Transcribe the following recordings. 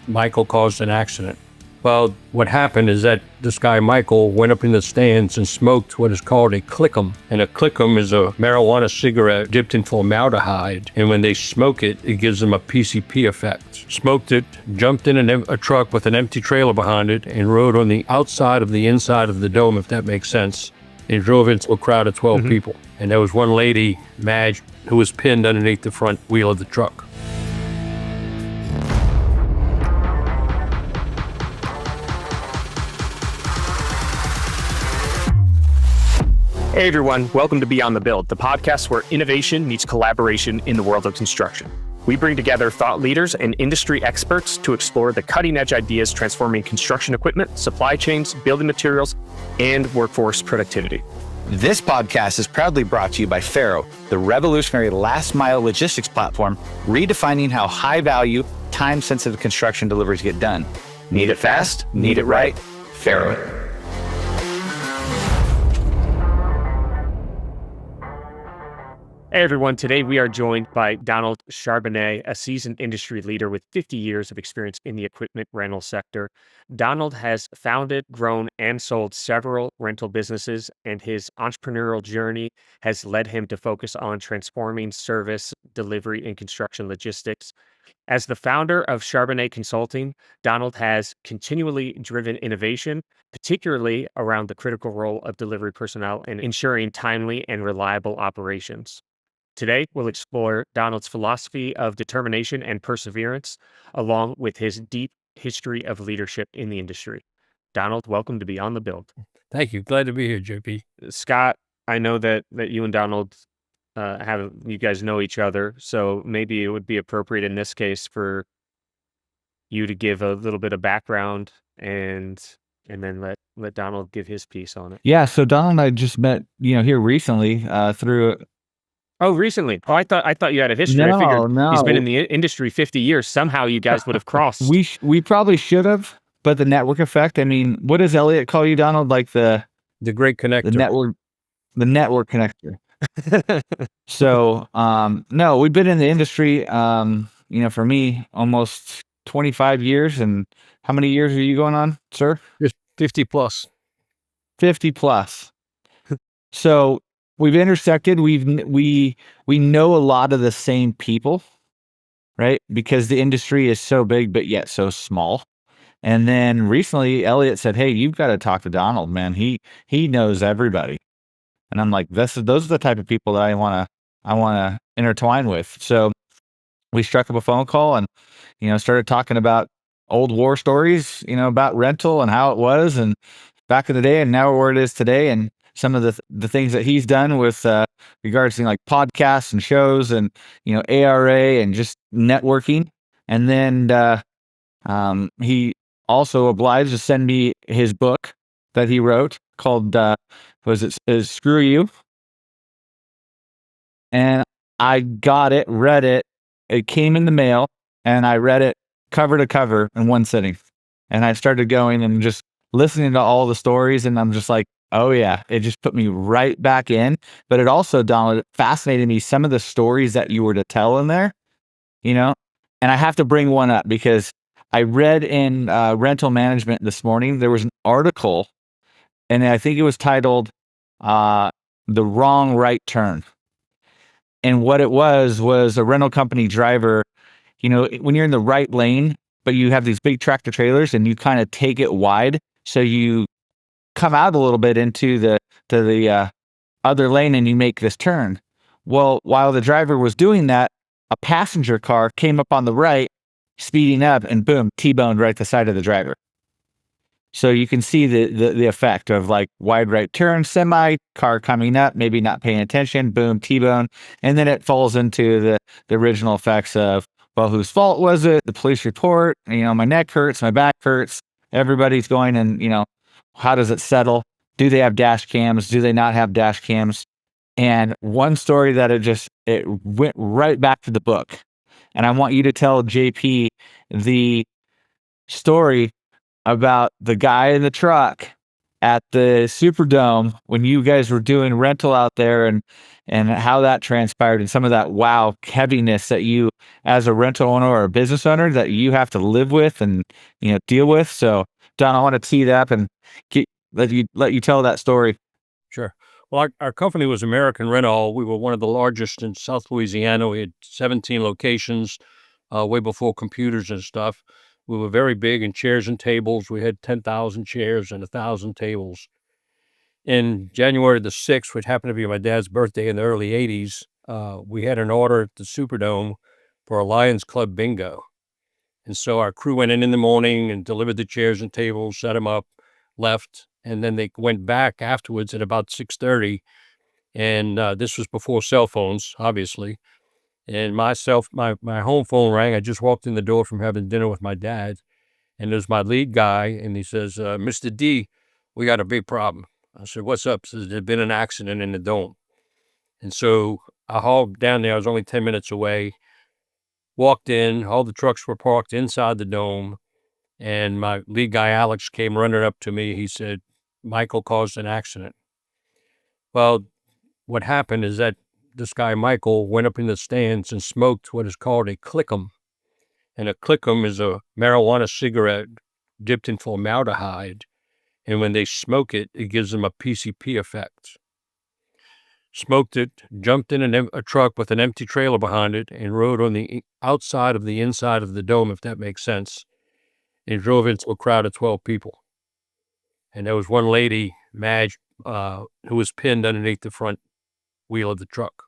Michael caused an accident. Well, what happened is that this guy, Michael, went up in the stands and smoked what is called a clickum. And a clickum is a marijuana cigarette dipped in formaldehyde. And when they smoke it, it gives them a PCP effect. Smoked it, jumped in a truck with an empty trailer behind it, and rode on the outside of the inside of the dome, if that makes sense. And drove into a crowd of 12 people. And there was one lady, Madge, who was pinned underneath the front wheel of the truck. Hey everyone, welcome to Beyond the Build, the podcast where innovation meets collaboration in the world of construction. We bring together thought leaders and industry experts to explore the cutting-edge ideas transforming construction equipment, supply chains, building materials, and workforce productivity. This podcast is proudly brought to you by Faro, the revolutionary last-mile logistics platform, redefining how high-value, time-sensitive construction deliveries get done. Need it fast? Need it right? Faro. Hey everyone, today we are joined by Donald Charbonnet, a seasoned industry leader with 50 years of experience in the equipment rental sector. Donald has founded, grown, and sold several rental businesses, and his entrepreneurial journey has led him to focus on transforming service, delivery, and construction logistics. As the founder of Charbonnet Consulting, Donald has continually driven innovation, particularly around the critical role of delivery personnel in ensuring timely and reliable operations. Today, we'll explore Donald's philosophy of determination and perseverance, along with his deep history of leadership in the industry. Donald, welcome to Beyond the Build. Thank you. Glad to be here, JP. Scott, I know that you and Donald you guys know each other, so maybe it would be appropriate in this case for you to give a little bit of background and then let Donald give his piece on it. Yeah, so Donald and I just met, here recently through. Oh, recently? Oh, I thought you had a history. I figured he's been in the industry 50 years. Somehow you guys would have crossed. We probably should have, but the network effect. I mean, what does Elliot call you, Donald? Like the great connector. The network connector. So, no, we've been in the industry, for me, almost 25 years. And how many years are you going on, sir? Just 50 plus. 50 plus. So we've intersected. We know a lot of the same people, right? Because the industry is so big, but yet so small. And then recently, Elliot said, "Hey, you've got to talk to Donald, man. He knows everybody." And I'm like, those are the type of people that I want to intertwine with. So we struck up a phone call and, started talking about old war stories, about rental and how it was and back in the day and now where it is today, and some of the things that he's done with regards to like podcasts and shows and, ARA and just networking. And then he also obliged to send me his book that he wrote called is Screw You. And I got it, read it. It came in the mail and I read it cover to cover in one sitting. And I started going and just listening to all the stories, and I'm just like, oh yeah, it just put me right back in. But it also, Donald, fascinated me, some of the stories that you were to tell in there, and I have to bring one up because I read in Rental Management this morning, there was an article, and I think it was titled The Wrong Right Turn. And what it was a rental company driver, when you're in the right lane, but you have these big tractor trailers and you kind of take it wide, so you come out a little bit into the other lane and you make this turn. Well, while the driver was doing that, a passenger car came up on the right, speeding up, and boom, T-boned right the side of the driver. So you can see the effect of like wide right turn, semi, car coming up, maybe not paying attention, boom, T-bone. And then it falls into the original effects of, well, whose fault was it? The police report, my neck hurts, my back hurts. Everybody's going and, how does it settle? Do they have dash cams? Do they not have dash cams? And one story that it went right back to the book. And I want you to tell JP the story about the guy in the truck at the Superdome when you guys were doing rental out there, and how that transpired, and some of that heaviness that you, as a rental owner or a business owner, that you have to live with and deal with. So, Don, I want to tee it up and let you tell that story. Sure. Well, our company was American Rental. We were one of the largest in South Louisiana. We had 17 locations, way before computers and stuff. We were very big in chairs and tables. We had 10,000 chairs and 1,000 tables. In January the 6th, which happened to be my dad's birthday in the early 80s, we had an order at the Superdome for a Lions Club bingo. And so our crew went in the morning and delivered the chairs and tables, set them up, left, and then they went back afterwards at about 6:30. And this was before cell phones, obviously. And my home phone rang. I just walked in the door from having dinner with my dad, and there's my lead guy, and he says, "Mr. D, we got a big problem." I said, "What's up?" He says, "There's been an accident in the dome." And so I hauled down there. I was only 10 minutes away. Walked in. All the trucks were parked inside the dome, and my lead guy, Alex, came running up to me. He said, "Michael caused an accident." Well, what happened is that this guy, Michael, went up in the stands and smoked what is called a clickum. And a clickum is a marijuana cigarette dipped in formaldehyde. And when they smoke it, it gives them a PCP effect. Smoked it, jumped in a truck with an empty trailer behind it, and rode on the outside of the inside of the dome, if that makes sense, and drove into a crowd of 12 people. And there was one lady, Madge, who was pinned underneath the front wheel of the truck.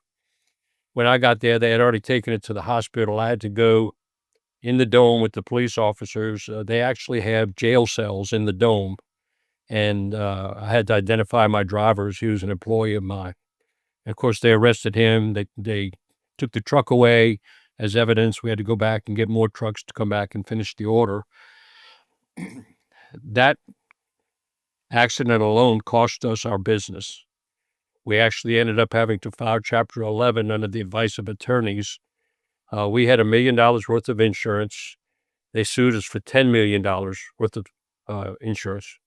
When I got there, they had already taken it to the hospital. I had to go in the dome with the police officers. They actually have jail cells in the dome, and I had to identify my driver as he was an employee of mine. And of course, they arrested him. They took the truck away as evidence. We had to go back and get more trucks to come back and finish the order. That accident alone cost us our business. We actually ended up having to file Chapter 11 under the advice of attorneys. We had $1 million worth of insurance. They sued us for $10 million worth of insurance.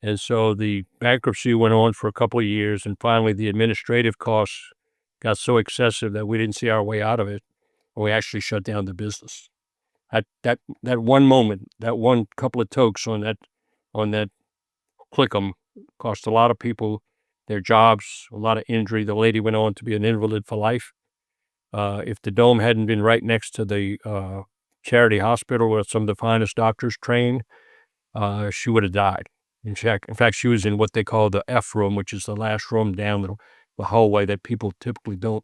And so the bankruptcy went on for a couple of years, and finally the administrative costs got so excessive that we didn't see our way out of it, and we actually shut down the business. That one moment, that one couple of tokes on that clickum cost a lot of people their jobs, a lot of injury. The lady went on to be an invalid for life. If the dome hadn't been right next to the charity hospital where some of the finest doctors train, she would have died. In fact, she was in what they call the F room, which is the last room down the hallway that people typically don't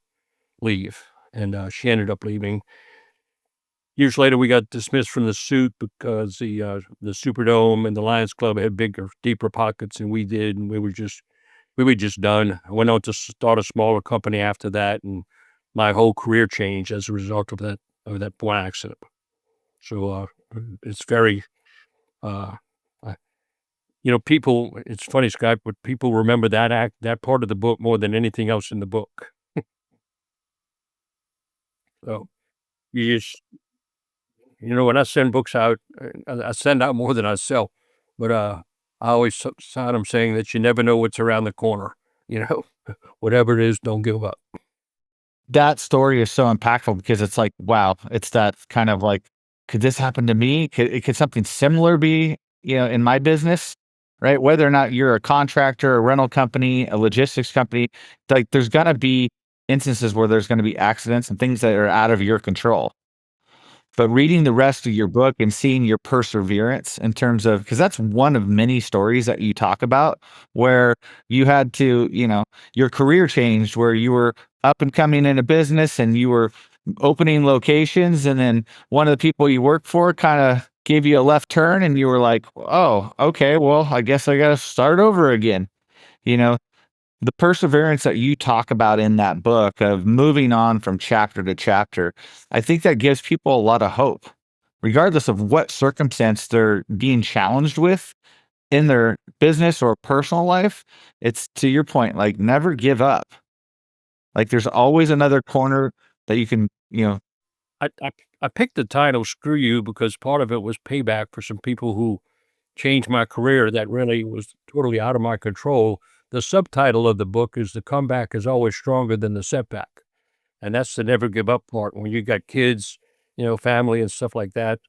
leave. And she ended up leaving. Years later, we got dismissed from the suit because the Superdome and the Lions Club had bigger, deeper pockets than we did, and we were just done. I went on to start a smaller company after that, and my whole career changed as a result of that one accident. So it's very, people. It's funny, Scott, but people remember that part of the book more than anything else in the book. So you just, when I send books out, I send out more than I sell, but I always start them saying that you never know what's around the corner. Whatever it is, don't give up. That story is so impactful because it's like, wow, it's that kind of like, could this happen to me? Could something similar be, in my business, right? Whether or not you're a contractor, a rental company, a logistics company, like there's gonna be instances where there's gonna be accidents and things that are out of your control. But reading the rest of your book and seeing your perseverance in terms of, because that's one of many stories that you talk about where you had to, your career changed, where you were up and coming in a business and you were opening locations. And then one of the people you worked for kind of gave you a left turn and you were like, oh, okay, well, I guess I got to start over again. The perseverance that you talk about in that book of moving on from chapter to chapter, I think that gives people a lot of hope, regardless of what circumstance they're being challenged with in their business or personal life. It's, to your point, like, never give up. Like there's always another corner that you can, I picked the title "Screw You" because part of it was payback for some people who changed my career that really was totally out of my control. The subtitle of the book is "The Comeback is Always Stronger Than the Setback." And that's the never give up part. When you got kids, family and stuff like that.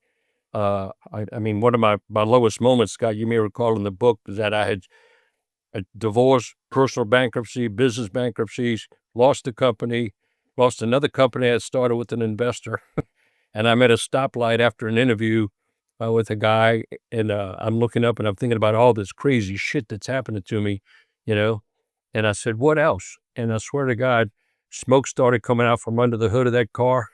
I mean, one of my lowest moments, Scott, you may recall in the book, is that I had a divorce, personal bankruptcy, business bankruptcies, lost the company, lost another company I started with an investor. And I'm at a stoplight after an interview with a guy, and I'm looking up and I'm thinking about all this crazy shit that's happening to me, you know? And I said, what else? And I swear to God, smoke started coming out from under the hood of that car.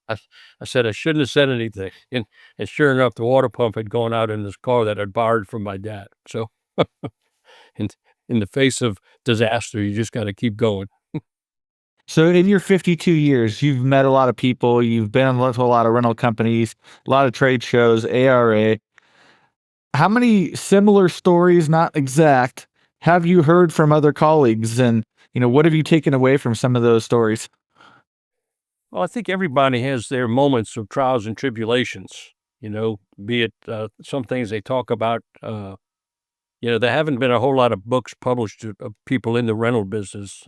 I, I said, I shouldn't have said anything. And sure enough, the water pump had gone out in this car that I'd borrowed from my dad. So in, in the face of disaster, you just got to keep going. So in your 52 years, you've met a lot of people, you've been with a lot of rental companies, a lot of trade shows, ARA. How many similar stories, not exact, have you heard from other colleagues? And, what have you taken away from some of those stories? Well, I think everybody has their moments of trials and tribulations, be it some things they talk about. There haven't been a whole lot of books published of people in the rental business.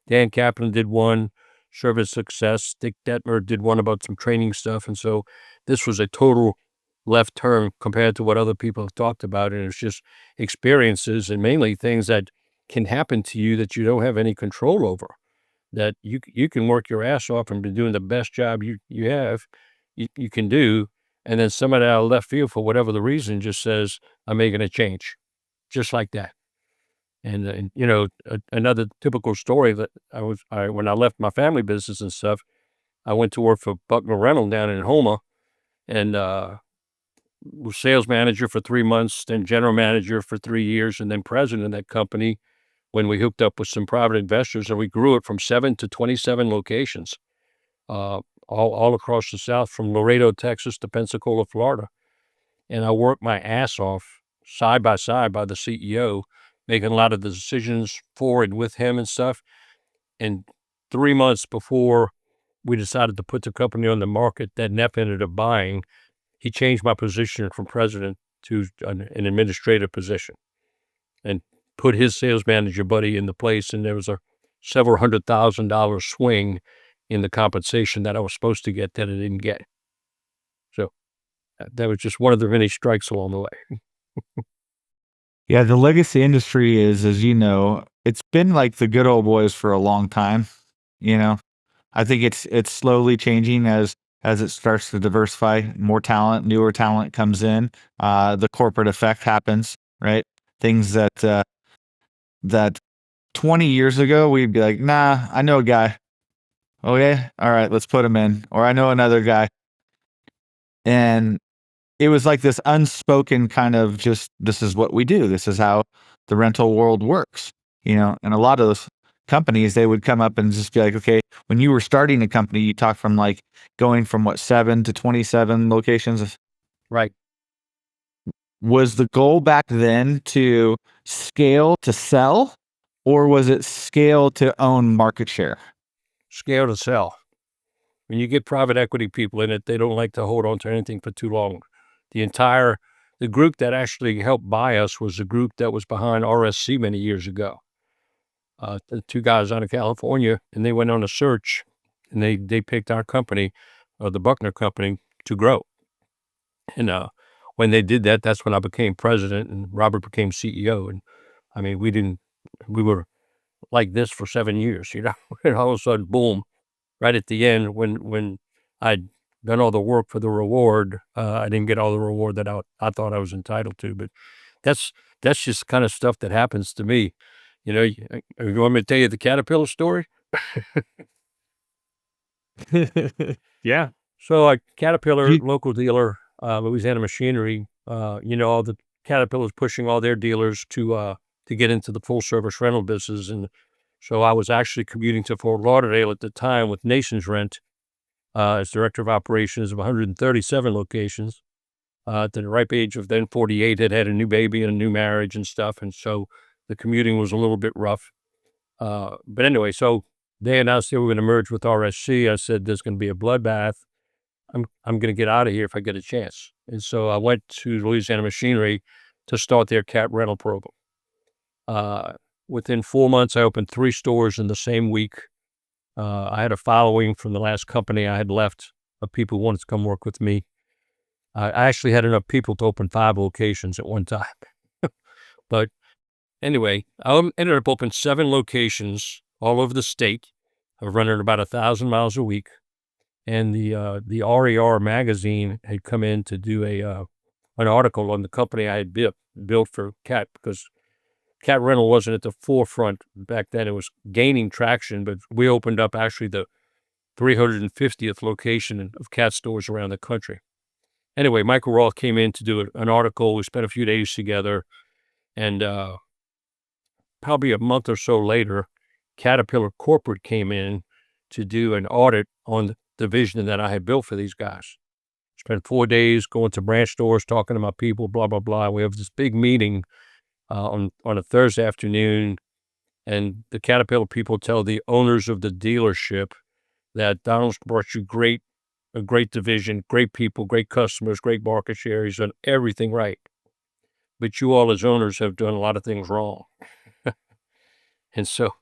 Dan Kaplan did one, Service Success. Dick Detmer did one about some training stuff. And so this was a total left turn compared to what other people have talked about. And it's just experiences and mainly things that can happen to you that you don't have any control over, that you can work your ass off and be doing the best job you can do. And then somebody out of left field, for whatever the reason, just says, I'm making a change, just like that. And another typical story that when I left my family business and stuff, I went to work for Buckner Rental down in Houma, and was sales manager for 3 months, then general manager for 3 years, and then president of that company when we hooked up with some private investors, and we grew it from 7 to 27 locations, all across the South, from Laredo, Texas to Pensacola, Florida. And I worked my ass off side by side by the CEO, making a lot of the decisions for and with him and stuff. And 3 months before we decided to put the company on the market that Neff ended up buying, he changed my position from president to an administrative position and put his sales manager buddy in the place. And there was a several $100,000 swing in the compensation that I was supposed to get that I didn't get. So that was just one of the many strikes along the way. Yeah, the legacy industry is, as you know, it's been like the good old boys for a long time. I think it's slowly changing as it starts to diversify. More talent, newer talent comes in. The corporate effect happens, right? Things that 20 years ago we'd be like, nah, I know a guy. Oh yeah, all right, let's put him in. Or I know another guy, and it was like this unspoken kind of just, this is what we do. This is how the rental world works, and a lot of those companies, they would come up and just be like, okay, when you were starting a company, you talked from like going from 7 to 27 locations. Right. Was the goal back then to scale to sell, or was it scale to own market share? Scale to sell. When you get private equity people in it, they don't like to hold on to anything for too long. The group that actually helped buy us was the group that was behind RSC many years ago. The two guys out of California, and they went on a search, and they picked our company, the Buckner company, to grow. And when they did that, that's when I became president and Robert became CEO. And I mean, we were like this for 7 years, and all of a sudden, boom, right at the end, when I'd done all the work for the reward, I didn't get all the reward that I thought I was entitled to. But that's just the kind of stuff that happens to me. You want me to tell you the Caterpillar story? Yeah. So Caterpillar, local dealer, Louisiana Machinery, all the Caterpillar's pushing all their dealers to get into the full service rental business. And so I was actually commuting to Fort Lauderdale at the time with Nations Rent as director of operations of 137 locations. At the ripe age of then 48, had a new baby and a new marriage and stuff. And so the commuting was a little bit rough. But anyway, so they announced they were going to merge with RSC. I said, there's going to be a bloodbath. I'm going to get out of here if I get a chance. And so I went to Louisiana Machinery to start their cat rental program. Within 4 months, I opened 3 stores in the same week. I had a following from the last company I had left of people who wanted to come work with me. I actually had enough people to open 5 locations at one time. But anyway, I ended up opening 7 locations all over the state. I was running about 1,000 miles a week. And the RER magazine had come in to do an article on the company I had built for cat, because cat rental wasn't at the forefront back then. It was gaining traction, but we opened up actually the 350th location of cat stores around the country. Anyway, Michael Roth came in to do an article. We spent a few days together, and probably a month or so later, Caterpillar Corporate came in to do an audit on the vision that I had built for these guys. Spent 4 days going to branch stores, talking to my people, blah, blah, blah. We have this big meeting on a Thursday afternoon, and the Caterpillar people tell the owners of the dealership that Donald's brought you a great division, great people, great customers, great market share. He's done everything right. But you all as owners have done a lot of things wrong. And so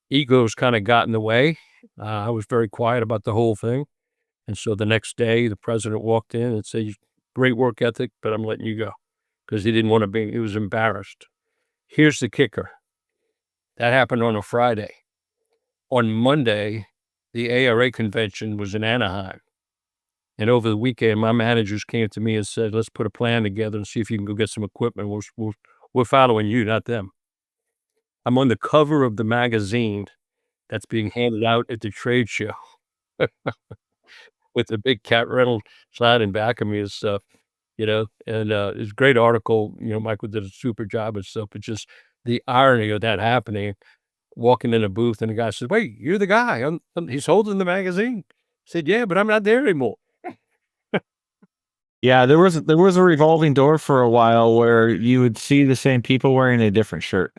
egos kind of got in the way. I was very quiet about the whole thing. And so the next day, the president walked in and said, "Great work ethic, but I'm letting you go." Because he didn't want to he was embarrassed. Here's the kicker. That happened on a Friday. On Monday, the ARA convention was in Anaheim. And over the weekend, my managers came to me and said, "Let's put a plan together and see if you can go get some equipment. We're following you, not them." I'm on the cover of the magazine that's being handed out at the trade show with the big cat rental sign in back of me and stuff, and it's a great article. Michael did a super job and stuff, but just the irony of that happening, walking in a booth and the guy says, "Wait, you're the guy." He's holding the magazine. I said, "Yeah, but I'm not there anymore." Yeah, there was a revolving door for a while where you would see the same people wearing a different shirt,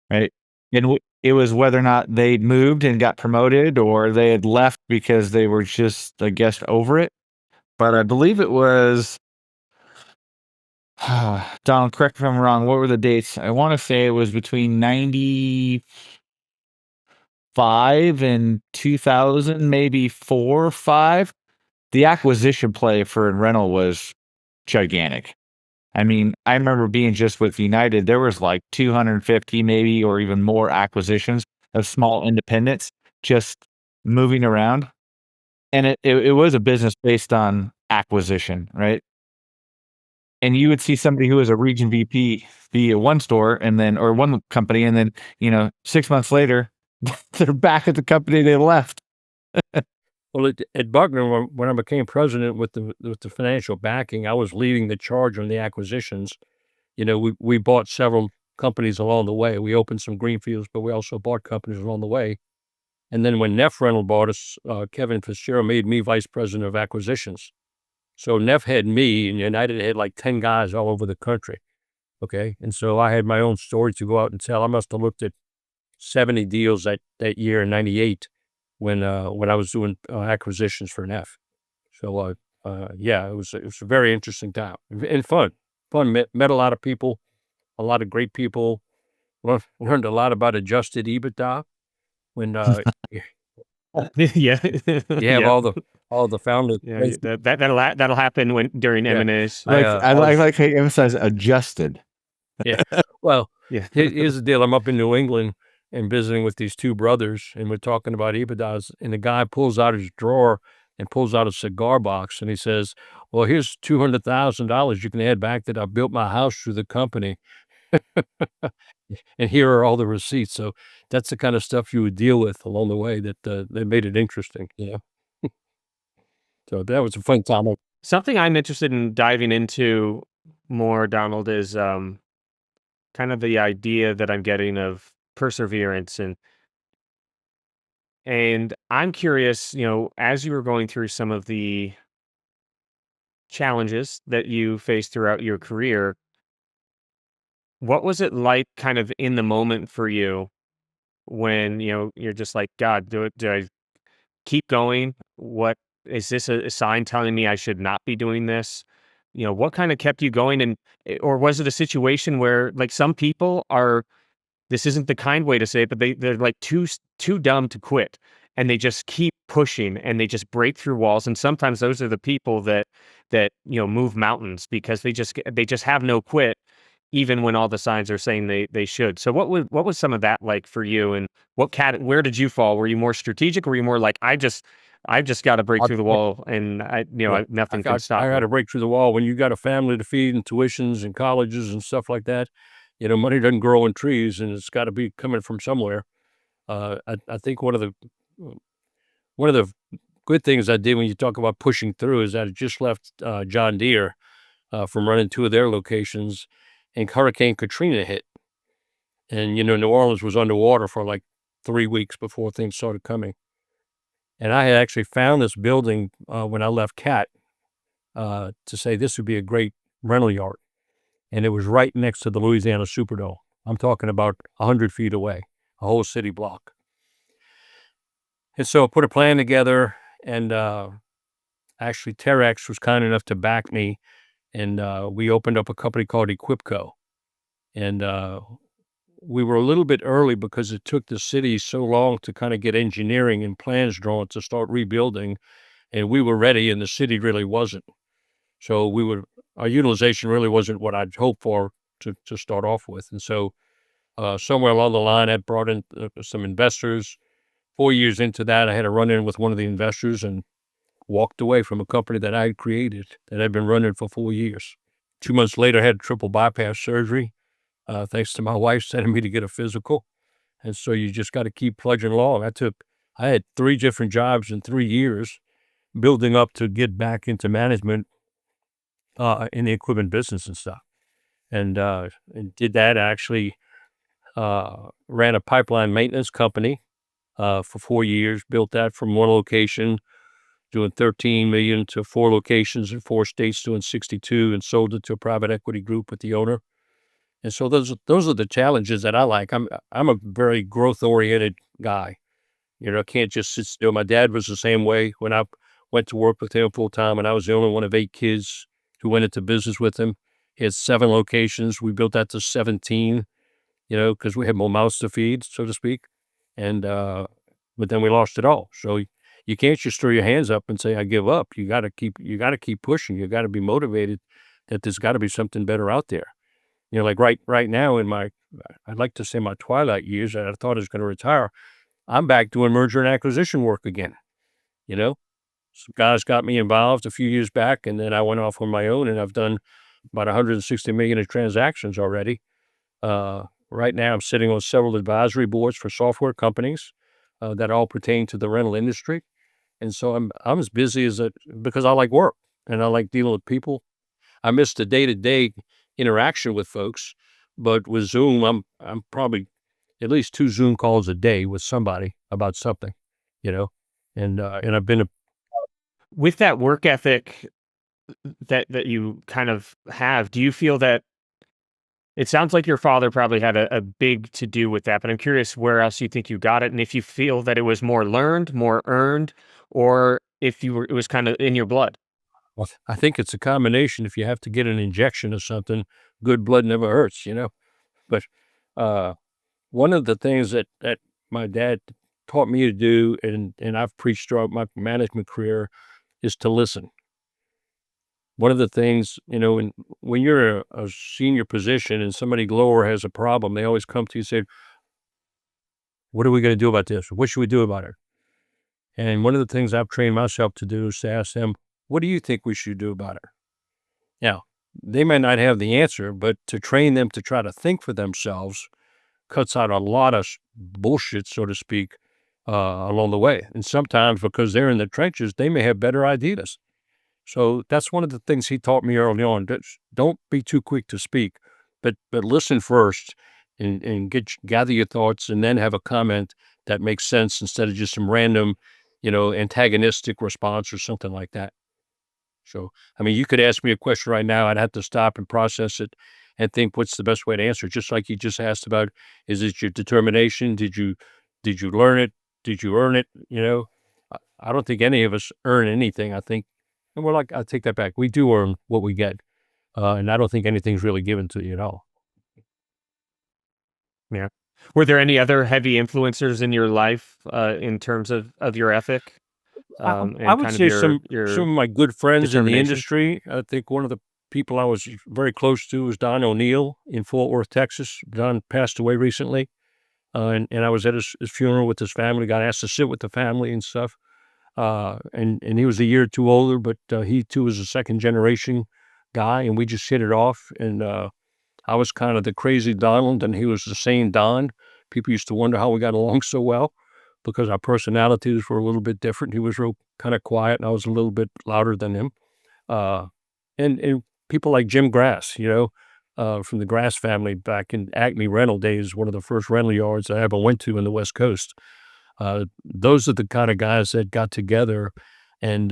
right? And it was whether or not they'd moved and got promoted or they had left because they were just, I guess, over it. But I believe it was, Donald, correct me if I'm wrong, what were the dates? I want to say it was between 95 and 2000, maybe 4 or 5. The acquisition play for rental was gigantic. I mean, I remember being just with United, there was like 250 maybe or even more acquisitions of small independents just moving around. And it was a business based on acquisition, right? And you would see somebody who was a region VP be at one store and then, or one company, and then, 6 months later, they're back at the company they left. Well, at Buckner, when I became president with the financial backing, I was leading the charge on the acquisitions. We bought several companies along the way. We opened some greenfields, but we also bought companies along the way. And then when Neff Rental bought us, Kevin Fitzgerald made me vice president of acquisitions. So Neff had me, and United had like 10 guys all over the country. Okay. And so I had my own story to go out and tell. I must have looked at 70 deals that year in 98 when I was doing acquisitions for Neff. So, yeah, it was a very interesting time and fun. Met a lot of people, a lot of great people. Learned a lot about adjusted EBITDA when Yeah. you have all the founders. Yeah, that'll happen during Yeah. M&As. I like how you emphasize adjusted. Yeah. Well, Yeah. here's the deal. I'm up in New England and visiting with these 2 brothers, and we're talking about EBITDAs, and the guy pulls out his drawer and pulls out a cigar box, and he says, "Well, here's $200,000 you can add back that I built my house through the company. And here are all the receipts." So that's the kind of stuff you would deal with along the way that made it interesting. So that was a fun time. Something I'm interested in diving into more, Donald, is kind of the idea that I'm getting of perseverance, and I'm curious, as you were going through some of the challenges that you faced throughout your career, what was it like kind of in the moment for you when, you're just like, "God, do I keep going? What is this a sign telling me I should not be doing this? What kind of kept you going? And or was it a situation where like some people are, this isn't the kind way to say it, but they're like too dumb to quit, and they just keep pushing and they just break through walls. And sometimes those are the people that move mountains, because they just have no quit, even when all the signs are saying they should. So what was some of that like for you? And where did you fall? Were you more strategic, or were you more like, I've just got to break through the wall, and nothing can stop I me? had to break through the wall. When you got a family to feed and tuitions and colleges and stuff like that, money doesn't grow on trees, and it's got to be coming from somewhere. I think one of the good things I did when you talk about pushing through is that I just left John Deere from running two of their locations, and Hurricane Katrina hit, and New Orleans was underwater for like 3 weeks before things started coming. And I had actually found this building when I left CAT to say this would be a great rental yard. And it was right next to the Louisiana Superdome. I'm talking about 100 feet away, a whole city block. And so I put a plan together, and actually Terex was kind enough to back me, and we opened up a company called Equipco. And we were a little bit early because it took the city so long to kind of get engineering and plans drawn to start rebuilding, and we were ready, and the city really wasn't. So our utilization really wasn't what I'd hoped for to start off with. And so somewhere along the line, I brought in some investors. 4 years into that, I had a run-in with one of the investors and walked away from a company that I had created that had been running for 4 years. 2 months later, I had triple bypass surgery, thanks to my wife sending me to get a physical. And so you just got to keep plugging along. I had 3 different jobs in 3 years, building up to get back into management in the equipment business and stuff. And did that. I actually ran a pipeline maintenance company for 4 years, built that from one location, doing 13 million, to 4 locations in 4 states, doing 62, and sold it to a private equity group with the owner. And so those are the challenges that I like. I'm a very growth oriented guy. I can't just sit still. My dad was the same way. When I went to work with him full time, and I was the only one of 8 kids who went into business with him. He had 7 locations. We built that to 17, because we had more mouths to feed, so to speak. And but then we lost it all. So you can't just throw your hands up and say, I give up. You got to keep pushing. You got to be motivated that there's got to be something better out there. Like right now I'd like to say my twilight years, I thought I was going to retire. I'm back doing merger and acquisition work again. Some guys got me involved a few years back, and then I went off on my own, and I've done about 160 million of transactions already. Right now I'm sitting on several advisory boards for software companies that all pertain to the rental industry. And so I'm as busy because I like work and I like dealing with people. I miss the day-to-day interaction with folks, but with Zoom, I'm probably at least 2 Zoom calls a day with somebody about something, and I've been With that work ethic that you kind of have, do you feel that it sounds like your father probably had a big to do with that, but I'm curious where else you think you got it, and if you feel that it was more learned, more earned, or if it was kind of in your blood? well, I think it's a combination. If you have to get an injection of something, good blood never hurts, But uh, one of the things that my dad taught me to do, and I've preached throughout my management career, is to listen. One of the things, when you're a senior position and somebody lower has a problem, they always come to you and say, what are we going to do about this? What should we do about it? And one of the things I've trained myself to do is to ask them, what do you think we should do about it? Now, they may not have the answer, but to train them to try to think for themselves cuts out a lot of bullshit, so to speak, along the way. And sometimes because they're in the trenches, they may have better ideas. So that's one of the things he taught me early on. Don't be too quick to speak, but listen first and gather your thoughts, and then have a comment that makes sense instead of just some random, antagonistic response or something like that. So, I mean, you could ask me a question right now. I'd have to stop and process it and think what's the best way to answer. Just like you just asked about, is it your determination? Did you learn it? Did you earn it? I don't think any of us earn anything. I think, and we're like, I take that back. We do earn what we get. And I don't think anything's really given to you at all. Yeah. Were there any other heavy influencers in your life in terms of your ethic I and would kind of say some your of my good friends in the determination? industry. I think one of the people I was very close to was Don O'Neill in Fort Worth, Texas. Don passed away recently, and I was at his funeral with his family. Got asked to sit with the family and stuff. And he was a year or two older, but he too was a second generation guy, and we just hit it off. And I was kind of the crazy Donald, and he was the sane Don. People used to wonder how we got along so well because our personalities were a little bit different. He was real kind of quiet, and I was a little bit louder than him. Uh, and people like Jim Grass, from the Grass family back in Acme Rental days, one of the first rental yards I ever went to in the West Coast. Those are the kind of guys that got together, and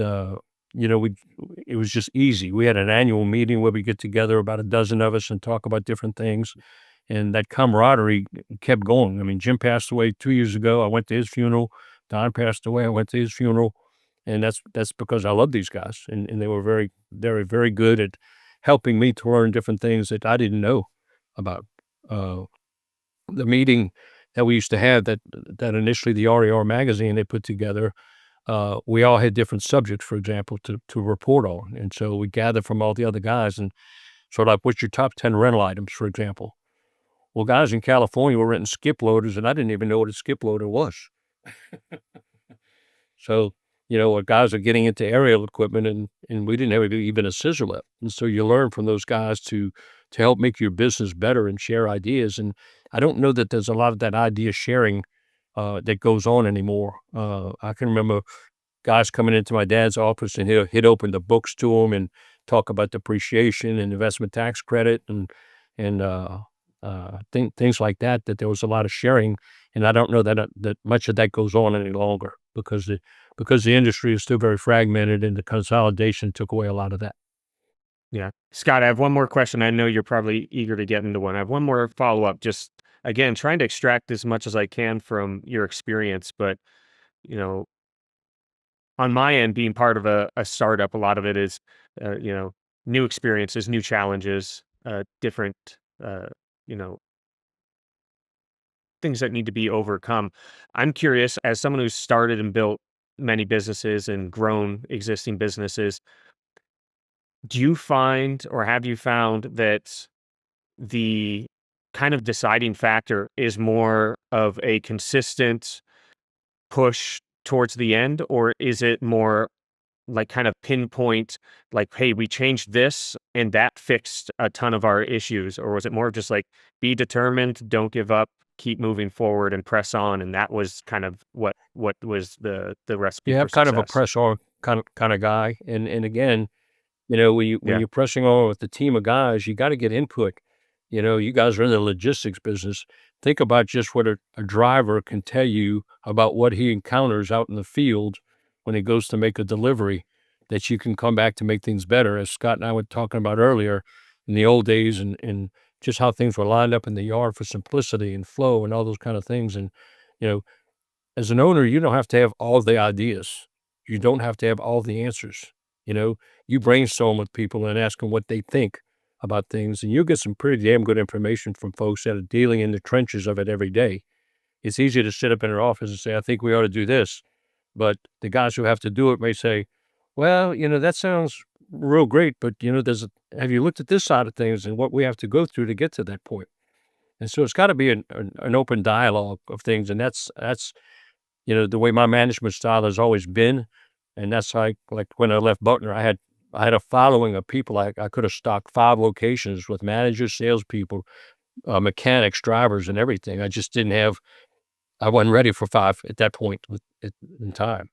we it was just easy. We had an annual meeting where we get together, about a dozen of us, and talk about different things, and that camaraderie kept going. I mean, Jim passed away 2 years ago. I went to his funeral. Don passed away. I went to his funeral, and that's because I love these guys, and they were very good at helping me to learn different things that I didn't know about. Uh, the meeting that we used to have, that initially the RER magazine they put together, we all had different subjects, for example, to report on. And so we gathered from all the other guys and sort of like, what's your top 10 rental items, for example? Well, guys in California were renting skip loaders, and I didn't even know what a skip loader was. So, our guys are getting into aerial equipment, and we didn't have even a scissor lift. And so you learn from those guys to help make your business better and share ideas. And I don't know that there's a lot of that idea sharing that goes on anymore. I can remember guys coming into my dad's office, and he'd open the books to them and talk about depreciation and investment tax credit and things like that. That there was a lot of sharing, and I don't know that much of that goes on any longer because the industry is still very fragmented, and the consolidation took away a lot of that. Yeah. Scott, I have one more question. I know you're probably eager to get into one. I have one more follow up, just again, trying to extract as much as I can from your experience. But, you know, on my end, being part of a startup, a lot of it is, new experiences, new challenges, different, uh, you know, things that need to be overcome. I'm curious, as someone who's started and built many businesses and grown existing businesses, do you find or have you found that the kind of deciding factor is more of a consistent push towards the end, or is it more like kind of pinpoint, like, hey, we changed this and that fixed a ton of our issues? Or was it more of just like, be determined, don't give up, keep moving forward and press on? And that was kind of what was the recipe Yeah, for I'm kind of a success? press on kind of guy, and again, when Yeah. you're pressing on with a team of guys, you got to get input. You guys are in the logistics business. Think about just what a driver can tell you about what he encounters out in the field when he goes to make a delivery, that you can come back to make things better. As Scott and I were talking about earlier, in the old days, and just how things were lined up in the yard for simplicity and flow and all those kind of things. And you know, as an owner, you don't have to have all the ideas. You don't have to have all the answers. You know, you brainstorm with people and ask them what they think about things, and you'll get some pretty damn good information from folks that are dealing in the trenches of it every day. It's easy to sit up in their office and say, I think we ought to do this. But the guys who have to do it may say, well, that sounds real great, but have you looked at this side of things and what we have to go through to get to that point? And so it's got to be an open dialogue of things. And that's the way my management style has always been. And that's like when I left Buckner, I had a following of people. I could have stocked 5 locations with managers, salespeople, mechanics, drivers, and everything. I wasn't ready for 5 at that point in time.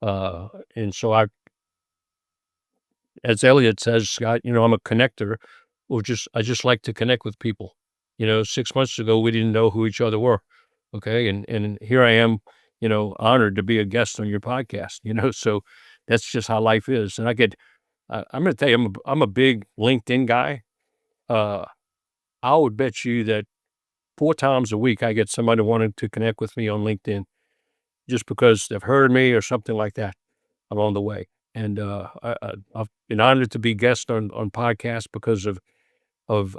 And so as Elliot says, Scott, I'm a connector. I just like to connect with people. 6 months ago, we didn't know who each other were. Okay. And here I am, honored to be a guest on your podcast, so that's just how life is. And I'm going to tell you, I'm a big LinkedIn guy. Uh, I would bet you that 4 times a week, I get somebody wanting to connect with me on LinkedIn. just because they've heard me or something like that along the way. And I've been honored to be guest on podcasts because of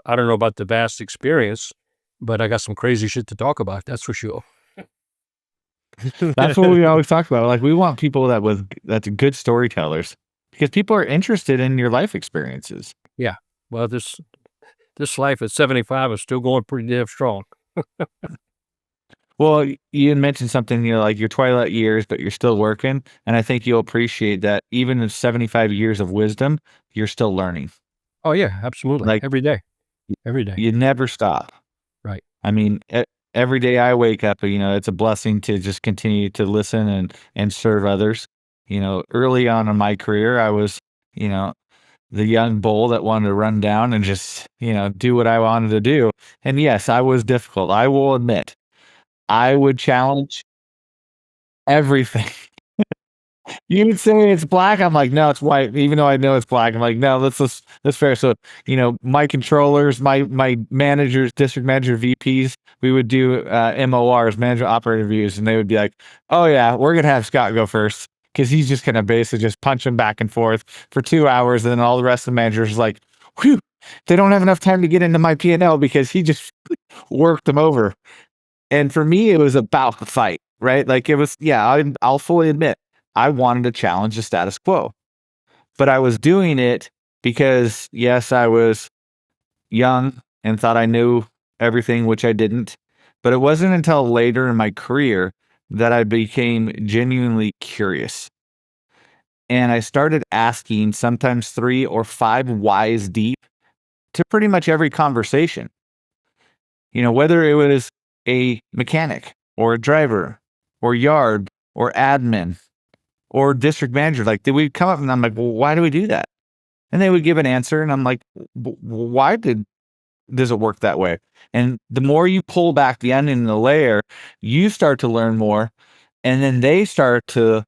I don't know about the vast experience, but I got some crazy shit to talk about. That's for sure. That's what we always talk about. Like, we want people that's good storytellers, because people are interested in your life experiences. Yeah. Well, this life at 75 is still going pretty damn strong. Well, you had mentioned something, like your twilight years, but you're still working. And I think you'll appreciate that even in 75 years of wisdom, you're still learning. Oh yeah, absolutely. Like, every day. Every day. you never stop. Right. I mean, every day I wake up, it's a blessing to just continue to listen and serve others. Early on in my career, I was, the young bull that wanted to run down and just, do what I wanted to do. And yes, I was difficult. I will admit, I would challenge everything. You would say it's black. I'm like, no, it's white. Even though I know it's black, I'm like, no, that's fair. So, my controllers, my managers, district manager, VPs, we would do MORs, manager operator reviews, and they would be like, oh yeah, we're gonna have Scott go first, because he's just gonna basically just punch him back and forth for 2 hours, and then all the rest of the managers are like, whew, they don't have enough time to get into my P&L because he just worked them over. And for me, it was about the fight, right? Like, it was, I'll fully admit, I wanted to challenge the status quo, but I was doing it because, yes, I was young and thought I knew everything, which I didn't. But it wasn't until later in my career that I became genuinely curious. And I started asking sometimes 3 or 5 whys deep to pretty much every conversation. Whether it was a mechanic or a driver or yard or admin or district manager, like, did we come up and I'm like, well, why do we do that? And they would give an answer, and I'm like, why does it work that way? And the more you pull back the onion and the layer, you start to learn more, and then they start to,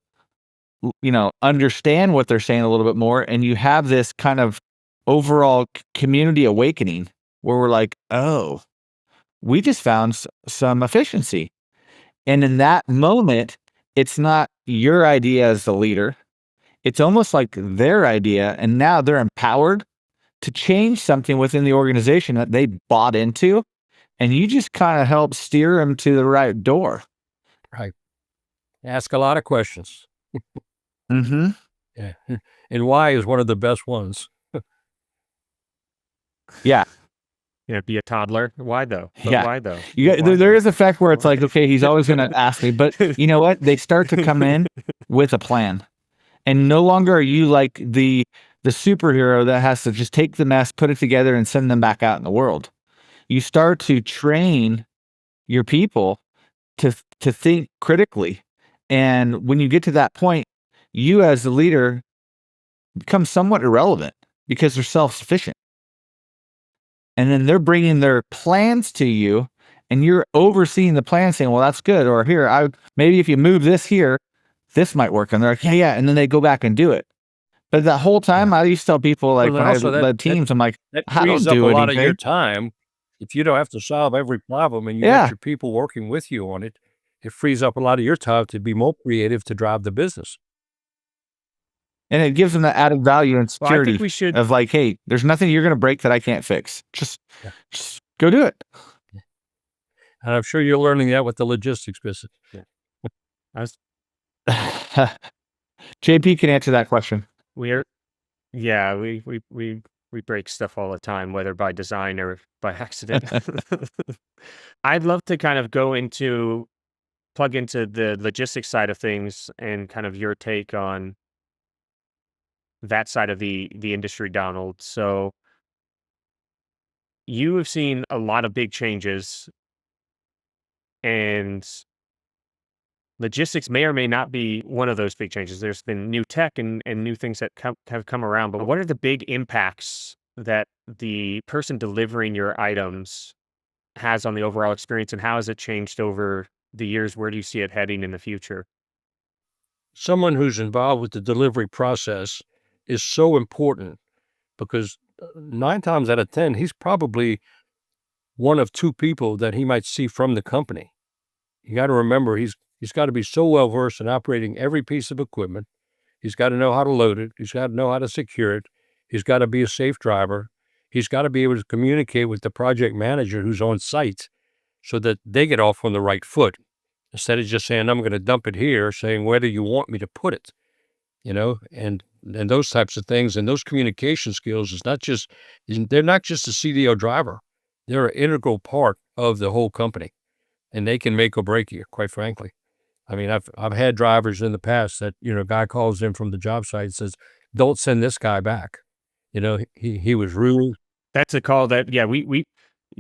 understand what they're saying a little bit more, and you have this kind of overall community awakening where we're like, oh, we just found some efficiency. And in that moment, it's not your idea as the leader. It's almost like their idea, and now they're empowered to change something within the organization that they bought into, and you just kind of help steer them to the right door. Right. Ask a lot of questions. Mm-hmm. Yeah. And why is one of the best ones. Yeah. Be a toddler. Why though? Why though? There is a fact where it's like, okay, he's always going to ask me, but you know what? They start to come in with a plan, and no longer are you like the superhero that has to just take the mess, put it together, and send them back out in the world. You start to train your people to think critically, and when you get to that point, you as the leader become somewhat irrelevant because they're self-sufficient. And then they're bringing their plans to you, and you're overseeing the plan, saying, well, that's good. Or here, maybe if you move this here, this might work. And they're like, yeah. And then they go back and do it. But the whole time, I used to tell people, like, when I led teams, I'm like, that I don't frees up do a lot anything. of your time. If you don't have to solve every problem and you got your people working with you on it, it frees up a lot of your time to be more creative to drive the business. And it gives them that added value and security. Well, I think we should of like, hey, there's nothing you're going to break that I can't fix. Just go do it. And I'm sure you're learning that with the logistics business. JP can answer that question. We break stuff all the time, whether by design or by accident. I'd love to kind of plug into the logistics side of things and kind of your take on that side of the industry, Donald. So you have seen a lot of big changes, and logistics may or may not be one of those big changes. There's been new tech and new things that have come around, but what are the big impacts that the person delivering your items has on the overall experience, and how has it changed over the years? Where do you see it heading in the future? Someone who's involved with the delivery process is so important, because 9 times out of 10, he's probably one of 2 people that he might see from the company. You got to remember, he's He's got to be so well versed in operating every piece of equipment. He's got to know how to load it. He's got to know how to secure it. He's got to be a safe driver. He's got to be able to communicate with the project manager who's on site so that they get off on the right foot. Instead of just saying, I'm going to dump it here, saying, where do you want me to put it? And those types of things, and those communication skills they're not just a CDO driver. They're an integral part of the whole company, and they can make or break you, quite frankly. I mean, I've had drivers in the past that, a guy calls in from the job site and says, don't send this guy back. He was rude. That's a call that,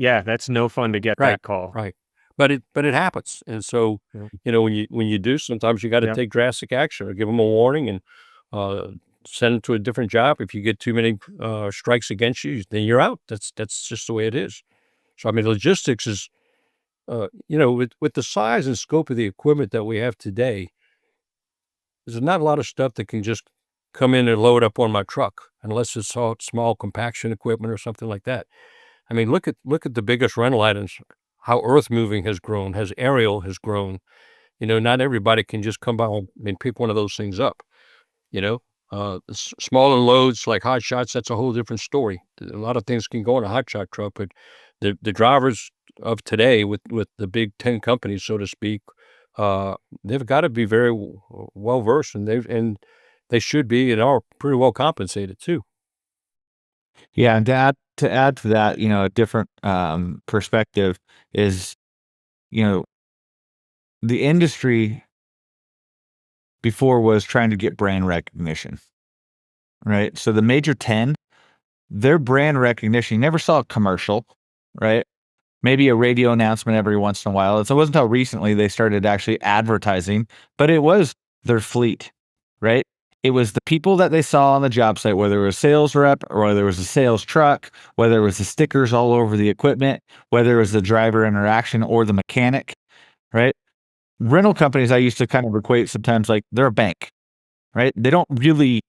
that's no fun to get that call. Right. But it happens. And so, when you do, sometimes you got to take drastic action or give them a warning and send them to a different job. If you get too many strikes against you, then you're out. That's just the way it is. So, I mean, logistics is, with the size and scope of the equipment that we have today, there's not a lot of stuff that can just come in and load up on my truck unless it's all small compaction equipment or something like that. I mean, look at the biggest rental items, how earth moving has grown, has aerial has grown. Not everybody can just come by and pick one of those things up. Smaller loads like hot shots, that's a whole different story. A lot of things can go in a hot shot truck, but the drivers of today with the big 10 companies, so to speak, they've got to be very well versed, and they should be and are pretty well compensated too. Yeah, and to add to that, a different perspective is, the industry before was trying to get brand recognition, right? So the major 10, their brand recognition, you never saw a commercial, right? Maybe a radio announcement every once in a while. It wasn't until recently they started actually advertising, but it was their fleet, right? It was the people that they saw on the job site, whether it was a sales rep or whether it was a sales truck, whether it was the stickers all over the equipment, whether it was the driver interaction or the mechanic, right? Rental companies, I used to kind of equate sometimes like they're a bank, right? They don't really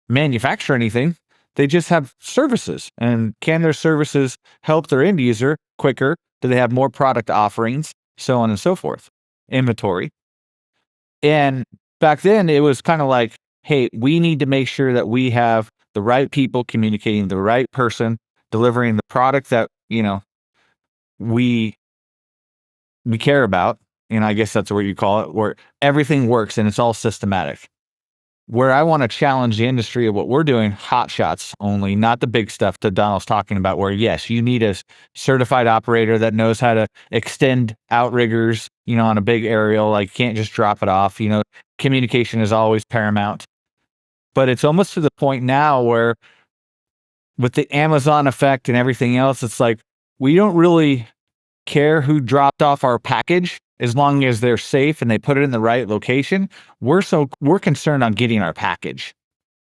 manufacture anything. They just have services. And can their services help their end user quicker? Do they have more product offerings? So on and so forth. Inventory. And back then it was kind of like, hey, we need to make sure that we have the right people communicating, the right person delivering the product that, we care about. And I guess that's what you call it, where everything works and it's all systematic. Where I want to challenge the industry of what we're doing, hot shots only, not the big stuff that Donald's talking about, where yes, you need a certified operator that knows how to extend outriggers, on a big aerial, like you can't just drop it off. Communication is always paramount. But it's almost to the point now where with the Amazon effect and everything else, it's like we don't really care who dropped off our package as long as they're safe and they put it in the right location. We're concerned on getting our package.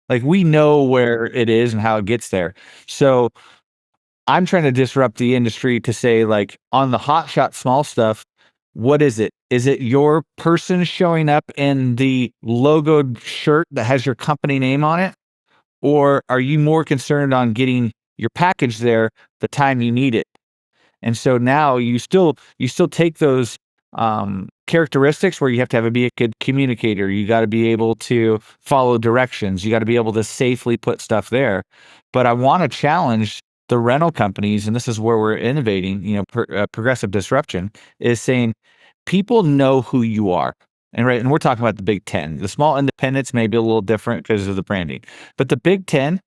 Like we know where it is and how it gets there. So I'm trying to disrupt the industry to say, like, on the hotshot small stuff, what is it? Is it your person showing up in the logoed shirt that has your company name on it? Or are you more concerned on getting your package there the time you need it? And so now you still take those characteristics where you have to be a good communicator. You got to be able to follow directions. You got to be able to safely put stuff there. But I want to challenge the rental companies, and this is where we're innovating, progressive disruption, is saying people know who you are. And we're talking about the Big 10. The small independents may be a little different because of the branding. But the Big 10,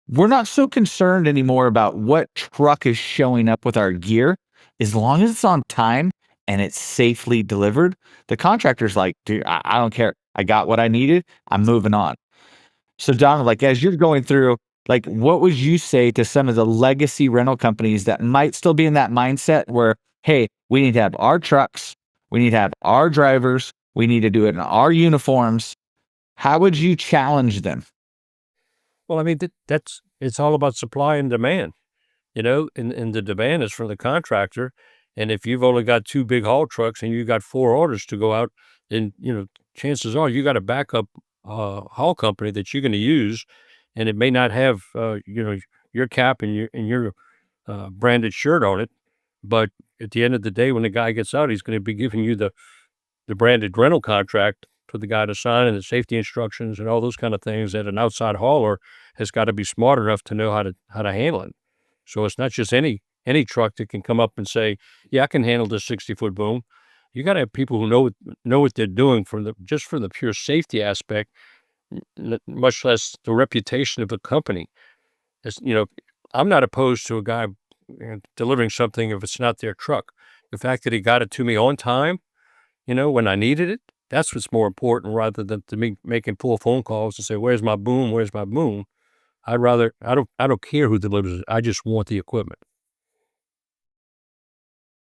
we're not so concerned anymore about what truck is showing up with our gear. As long as it's on time and it's safely delivered, the contractor's like, dude, I don't care. I got what I needed. I'm moving on. So Donald, like, as you're going through, like, what would you say to some of the legacy rental companies that might still be in that mindset where, hey, we need to have our trucks, we need to have our drivers, we need to do it in our uniforms? How would you challenge them? Well, I mean, it's all about supply and demand, and the demand is from the contractor. And if you've only got 2 big haul trucks and you got 4 orders to go out, then, chances are you got a backup haul company that you're going to use, and it may not have, your cap and your branded shirt on it. But at the end of the day, when the guy gets out, he's going to be giving you the the branded rental contract for the guy to sign and the safety instructions and all those kind of things that an outside hauler has got to be smart enough to know how to handle it. So it's not just any truck that can come up and say, yeah, I can handle this 60-foot boom. You got to have people who know what they're doing from the pure safety aspect, much less the reputation of the company. I'm not opposed to a guy delivering something if it's not their truck. The fact that he got it to me on time, when I needed it, that's what's more important rather than to me making 4 phone calls and say, where's my boom? Where's my boom? I don't care who delivers it. I just want the equipment.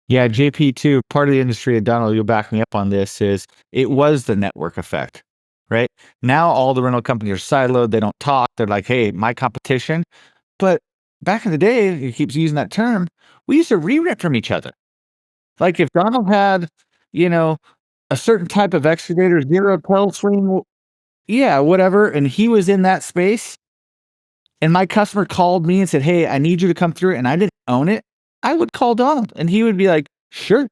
Yeah, JP too, part of the industry, and Donald, you'll back me up on this, is it was the network effect, right? Now all the rental companies are siloed. They don't talk. They're like, hey, my competition. But back in the day, he keeps using that term, we used to re-rent from each other. Like if Donald had, a certain type of excavator, zero tail swing, yeah, whatever, and he was in that space, and my customer called me and said, hey, I need you to come through, and I didn't own it, I would call Donald, and he would be like, sure,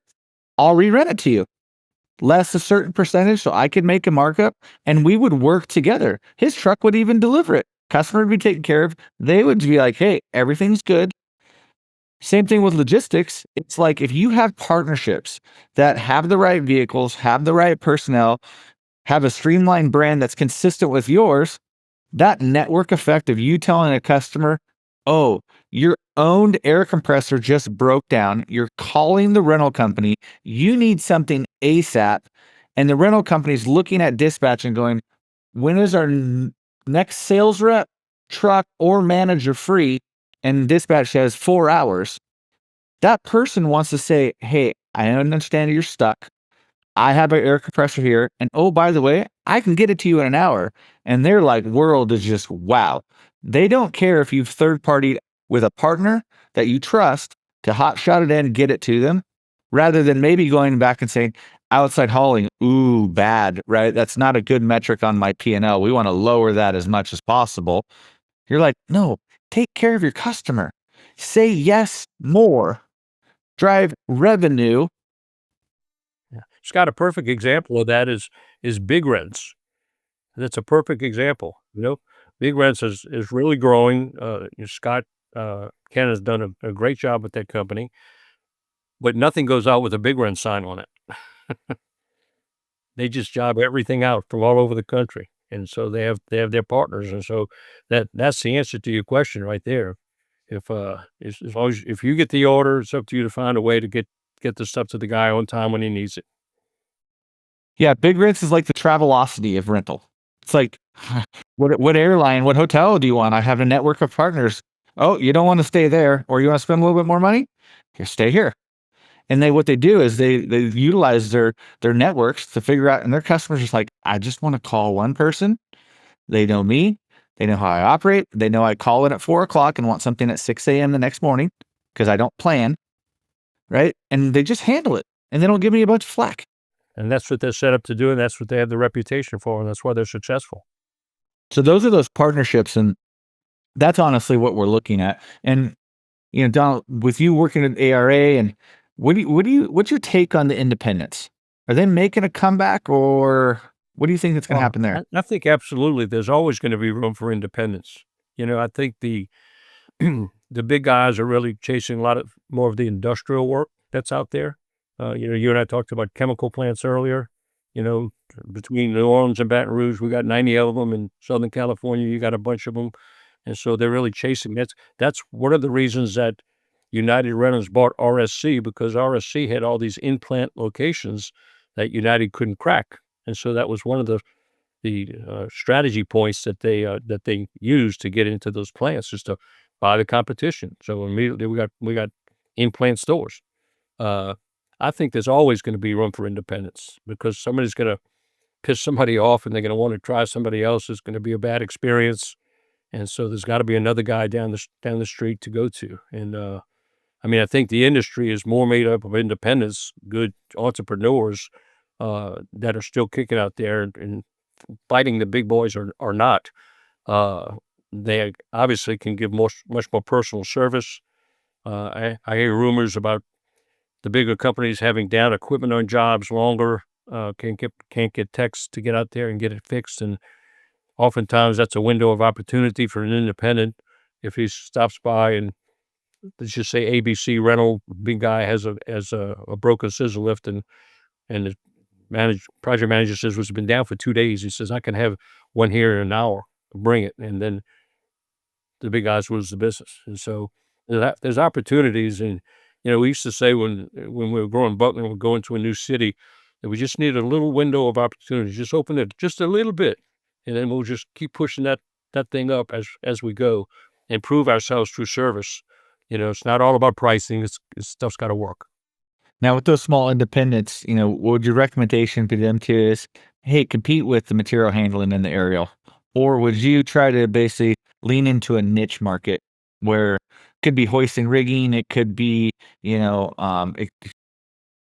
I'll re-rent it to you. Less a certain percentage so I could make a markup, and we would work together. His truck would even deliver it. Customer would be taken care of. They would be like, hey, everything's good. Same thing with logistics. It's like if you have partnerships that have the right vehicles, have the right personnel, have a streamlined brand that's consistent with yours, that network effect of you telling a customer, oh, your owned air compressor just broke down. You're calling the rental company. You need something ASAP. And the rental company's looking at dispatch and going, when is our next sales rep, truck, or manager free? And dispatch says 4 hours. That person wants to say, hey, I understand you're stuck. I have an air compressor here. And oh, by the way, I can get it to you in an hour. And their world is just wow. They don't care if you've third-partied with a partner that you trust to hotshot it in and get it to them, rather than maybe going back and saying, outside hauling, ooh, bad, right? That's not a good metric on my P&L. We want to lower that as much as possible. You're like, no, take care of your customer. Say yes more. Drive revenue. Yeah. Scott, a perfect example of that is Big Rents. That's a perfect example. Big Rents is really growing. Scott Ken has done a great job with that company, but nothing goes out with a Big Rent sign on it. They just job everything out from all over the country, and so they have their partners, and so that's the answer to your question right there. If as long as if you get the order, it's up to you to find a way to get the stuff to the guy on time when he needs it. Yeah, Big Rents is like the Travelocity of rental. It's like, what airline, what hotel do you want? I have a network of partners. Oh, you don't want to stay there, or you want to spend a little bit more money? Here, stay here. And what they do is they utilize their networks to figure out, and their customers are just like, I just want to call one person. They know me. They know how I operate. They know I call in at 4:00 and want something at 6 a.m. the next morning because I don't plan, right? And they just handle it, and they don't give me a bunch of flack. And that's what they're set up to do, and that's what they have the reputation for, and that's why they're successful. So those are those partnerships, and that's honestly what we're looking at. And Donald, with you working at ARA, and what's your take on the independents? Are they making a comeback, or what do you think that's going to happen there? I think absolutely there's always going to be room for independence. I think the the big guys are really chasing a lot of more of the industrial work that's out there. You and I talked about chemical plants earlier. Between New Orleans and Baton Rouge, we got 90 of them. In Southern California, you got a bunch of them. And so they're really chasing. That's one of the reasons that United Rentals bought RSC, because RSC had all these in-plant locations that United couldn't crack. And so that was one of the strategy points that they used to get into those plants, is to buy the competition. So immediately we got in-plant stores. I think there's always going to be room for independence, because somebody's going to piss somebody off and they're going to want to try somebody else. It's going to be a bad experience. And so there's got to be another guy down the street to go to. And I think the industry is more made up of independents, good entrepreneurs that are still kicking out there and fighting the big boys or not. They obviously can give much more personal service. I hear rumors about the bigger companies having down equipment on jobs longer, can't get techs to get out there and get it fixed, and oftentimes that's a window of opportunity for an independent. If he stops by and let's just say ABC Rental, big guy has a broken scissor lift, and the project manager says, "Well, it's been down for 2 days." He says, "I can have one here in an hour. Bring it." And then the big guys lose the business. And so there's opportunities. And, we used to say when we were growing Buckner, we'd go into a new city, that we just need a little window of opportunity. Just open it just a little bit. And then we'll just keep pushing that thing up as we go and prove ourselves through service. It's not all about pricing. It's stuff's got to work. Now, with those small independents, what would your recommendation be to them to is, hey, compete with the material handling in the area? Or would you try to basically lean into a niche market where it could be hoisting rigging, it could be,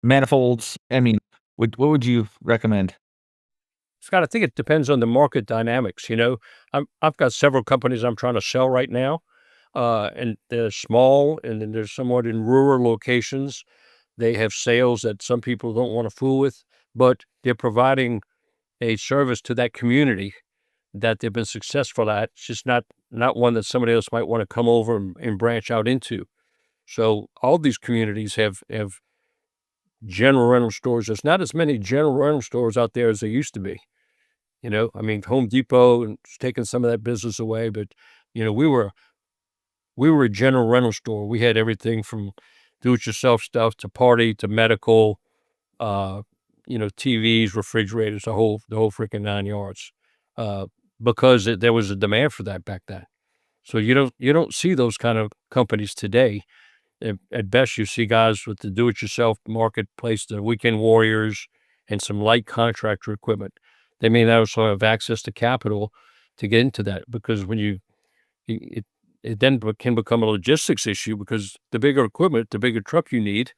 manifolds? I mean, what would you recommend? Scott, I think it depends on the market dynamics. I've got several companies I'm trying to sell right now, and they're small, and then they're somewhat in rural locations. They have sales that some people don't want to fool with, but they're providing a service to that community that they've been successful at. It's just not one that somebody else might want to come over and branch out into. So all these communities have general rental stores. There's not as many general rental stores out there as there used to be. Home Depot and taking some of that business away, but we were a general rental store. We had everything from do-it-yourself stuff to party to medical, TVs, refrigerators, the whole freaking 9 yards, because there was a demand for that back then. So you don't see those kind of companies today. At best, you see guys with the do-it-yourself marketplace, the weekend warriors, and some light contractor equipment. They may not also have access to capital to get into that, because when it then can become a logistics issue, because the bigger equipment, the bigger truck you need,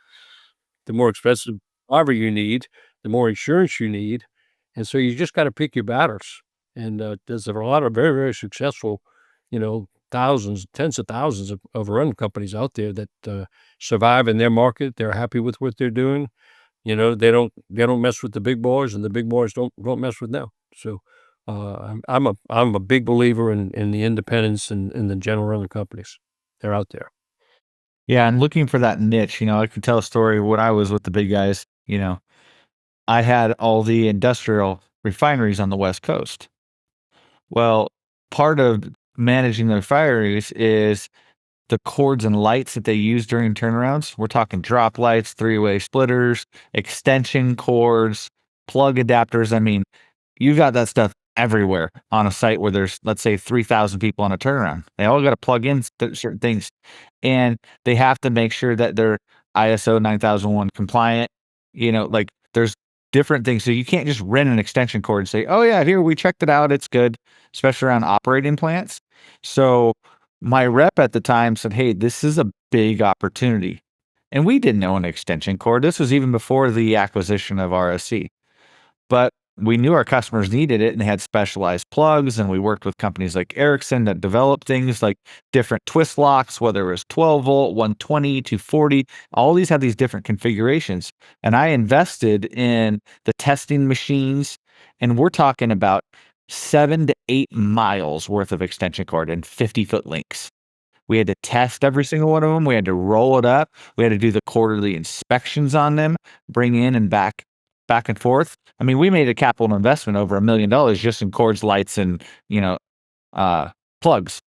the more expensive driver you need, the more insurance you need. And so you just got to pick your batters. And there's a lot of very, very successful, thousands, tens of thousands of rental companies out there that survive in their market. They're happy with what they're doing. They don't mess with the big boys, and the big boys don't mess with them. So I'm a big believer in the independents and the general rental companies. They're out there. Yeah, and looking for that niche, I could tell a story when I was with the big guys, I had all the industrial refineries on the West Coast. Well, part of managing the refineries is the cords and lights that they use during turnarounds. We're talking drop lights, three-way splitters, extension cords, plug adapters. I mean, you got that stuff everywhere on a site where there's, let's say, 3,000 people on a turnaround. They all got to plug in certain things, and they have to make sure that they're ISO 9001 compliant. There's different things. So you can't just rent an extension cord and say, "Oh yeah, here, we checked it out, it's good," especially around operating plants. So my rep at the time said, "Hey, this is a big opportunity." And we didn't own an extension cord. This was even before the acquisition of RSC. But we knew our customers needed it, and they had specialized plugs, and we worked with companies like Ericsson that developed things like different twist locks, whether it was 12 volt, 120, 240. All these had these different configurations. And I invested in the testing machines, and we're talking about 7 to 8 miles worth of extension cord and 50-foot links. We had to test every single one of them. We had to roll it up. We had to do the quarterly inspections on them, bring in and back and forth. I mean, we made a capital investment over $1 million just in cords, lights, and plugs.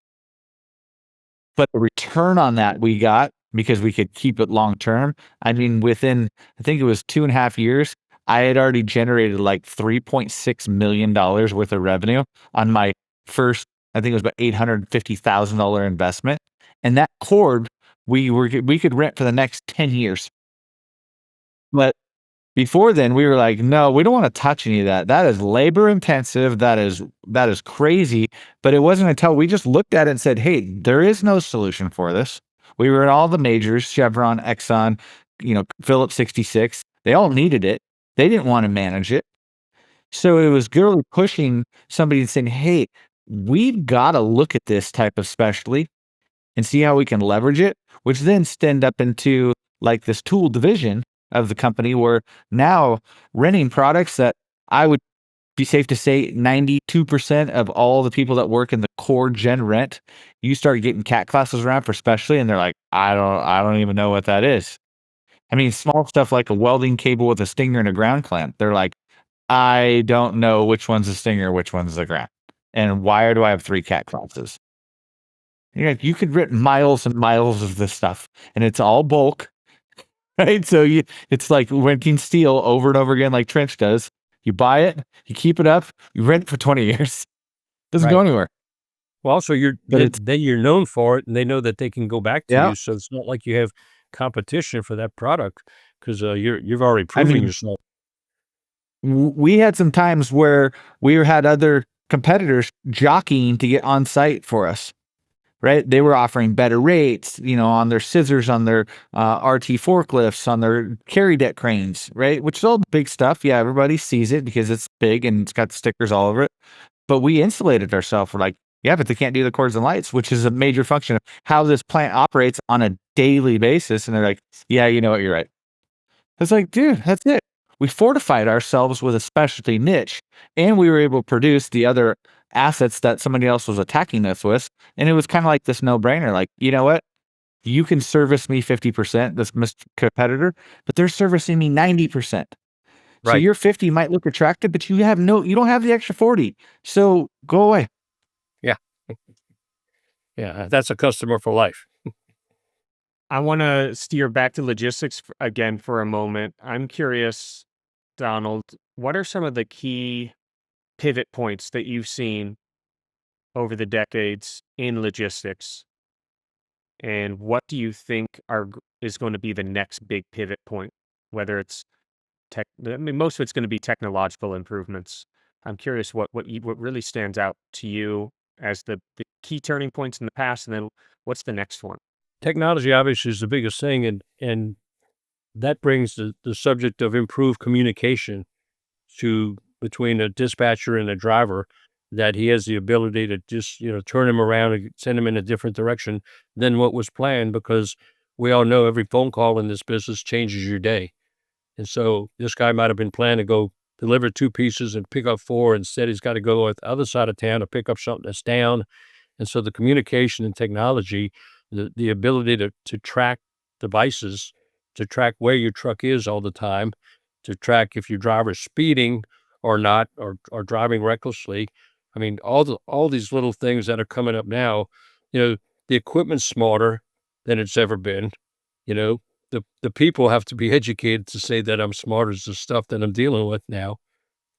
But the return on that we got, because we could keep it long term. I mean, within, I think it was 2.5 years, I had already generated like $3.6 million worth of revenue on my first, I think it was about $850,000 investment. And that cord we could rent for the next 10 years. But before then, we were like, no, we don't want to touch any of that. That is labor intensive. That is crazy. But it wasn't until we just looked at it and said, hey, there is no solution for this. We were in all the majors, Chevron, Exxon, Phillips 66. They all needed it. They didn't want to manage it. So it was really pushing somebody and saying, hey, we've got to look at this type of specialty and see how we can leverage it, which then stemmed up into like this tool division of the company, where now renting products that I would be safe to say 92% of all the people that work in the core gen rent, you start getting cat classes around for specialty, and they're like, I don't even know what that is. I mean, small stuff like a welding cable with a stinger and a ground clamp. They're like, I don't know which one's a stinger, which one's the ground. And why do I have 3 cat classes? You're like, you could rent miles and miles of this stuff, and it's all bulk, right? So it's like renting steel over and over again, like Trench does. You buy it, you keep it up, you rent it for 20 years. Doesn't go anywhere. Well, also you're known for it, and they know that they can go back to you. So it's not like you have competition for that product because you've already proven yourself. We had some times where we had other competitors jockeying to get on site for us, right? They were offering better rates, on their scissors, on their RT forklifts, on their carry deck cranes, right? Which is all big stuff. Yeah, everybody sees it because it's big and it's got stickers all over it. But we insulated ourselves. We're like, yeah, but they can't do the cords and lights, which is a major function of how this plant operates on a daily basis. And they're like, yeah, you know what, you're right. It's like, dude, that's it. We fortified ourselves with a specialty niche, and we were able to produce the other assets that somebody else was attacking us with. And it was kind of like this no-brainer. Like, you know what? You can service me 50%, this competitor, but they're servicing me 90%. So your 50 might look attractive, but you don't have the extra 40. So go away. Yeah. Yeah, that's a customer for life. I want to steer back to logistics again for a moment. I'm curious, Donald, what are some of the key pivot points that you've seen over the decades in logistics? And what do you think is going to be the next big pivot point? Whether it's most of it's going to be technological improvements. I'm curious what really stands out to you as the key turning points in the past, and then what's the next one? Technology obviously is the biggest thing, and that brings the subject of improved communication between a dispatcher and a driver, that he has the ability to just, turn him around and send him in a different direction than what was planned, because we all know every phone call in this business changes your day. And so this guy might have been planning to go deliver 2 pieces and pick up 4. Instead, he's got to go at the other side of town to pick up something that's down. And so the communication and technology, the ability to track devices, to track where your truck is all the time, to track if your driver's speeding or not, or driving recklessly. I mean, all these little things that are coming up now, the equipment's smarter than it's ever been. The people have to be educated to say that I'm smart as the stuff that I'm dealing with now.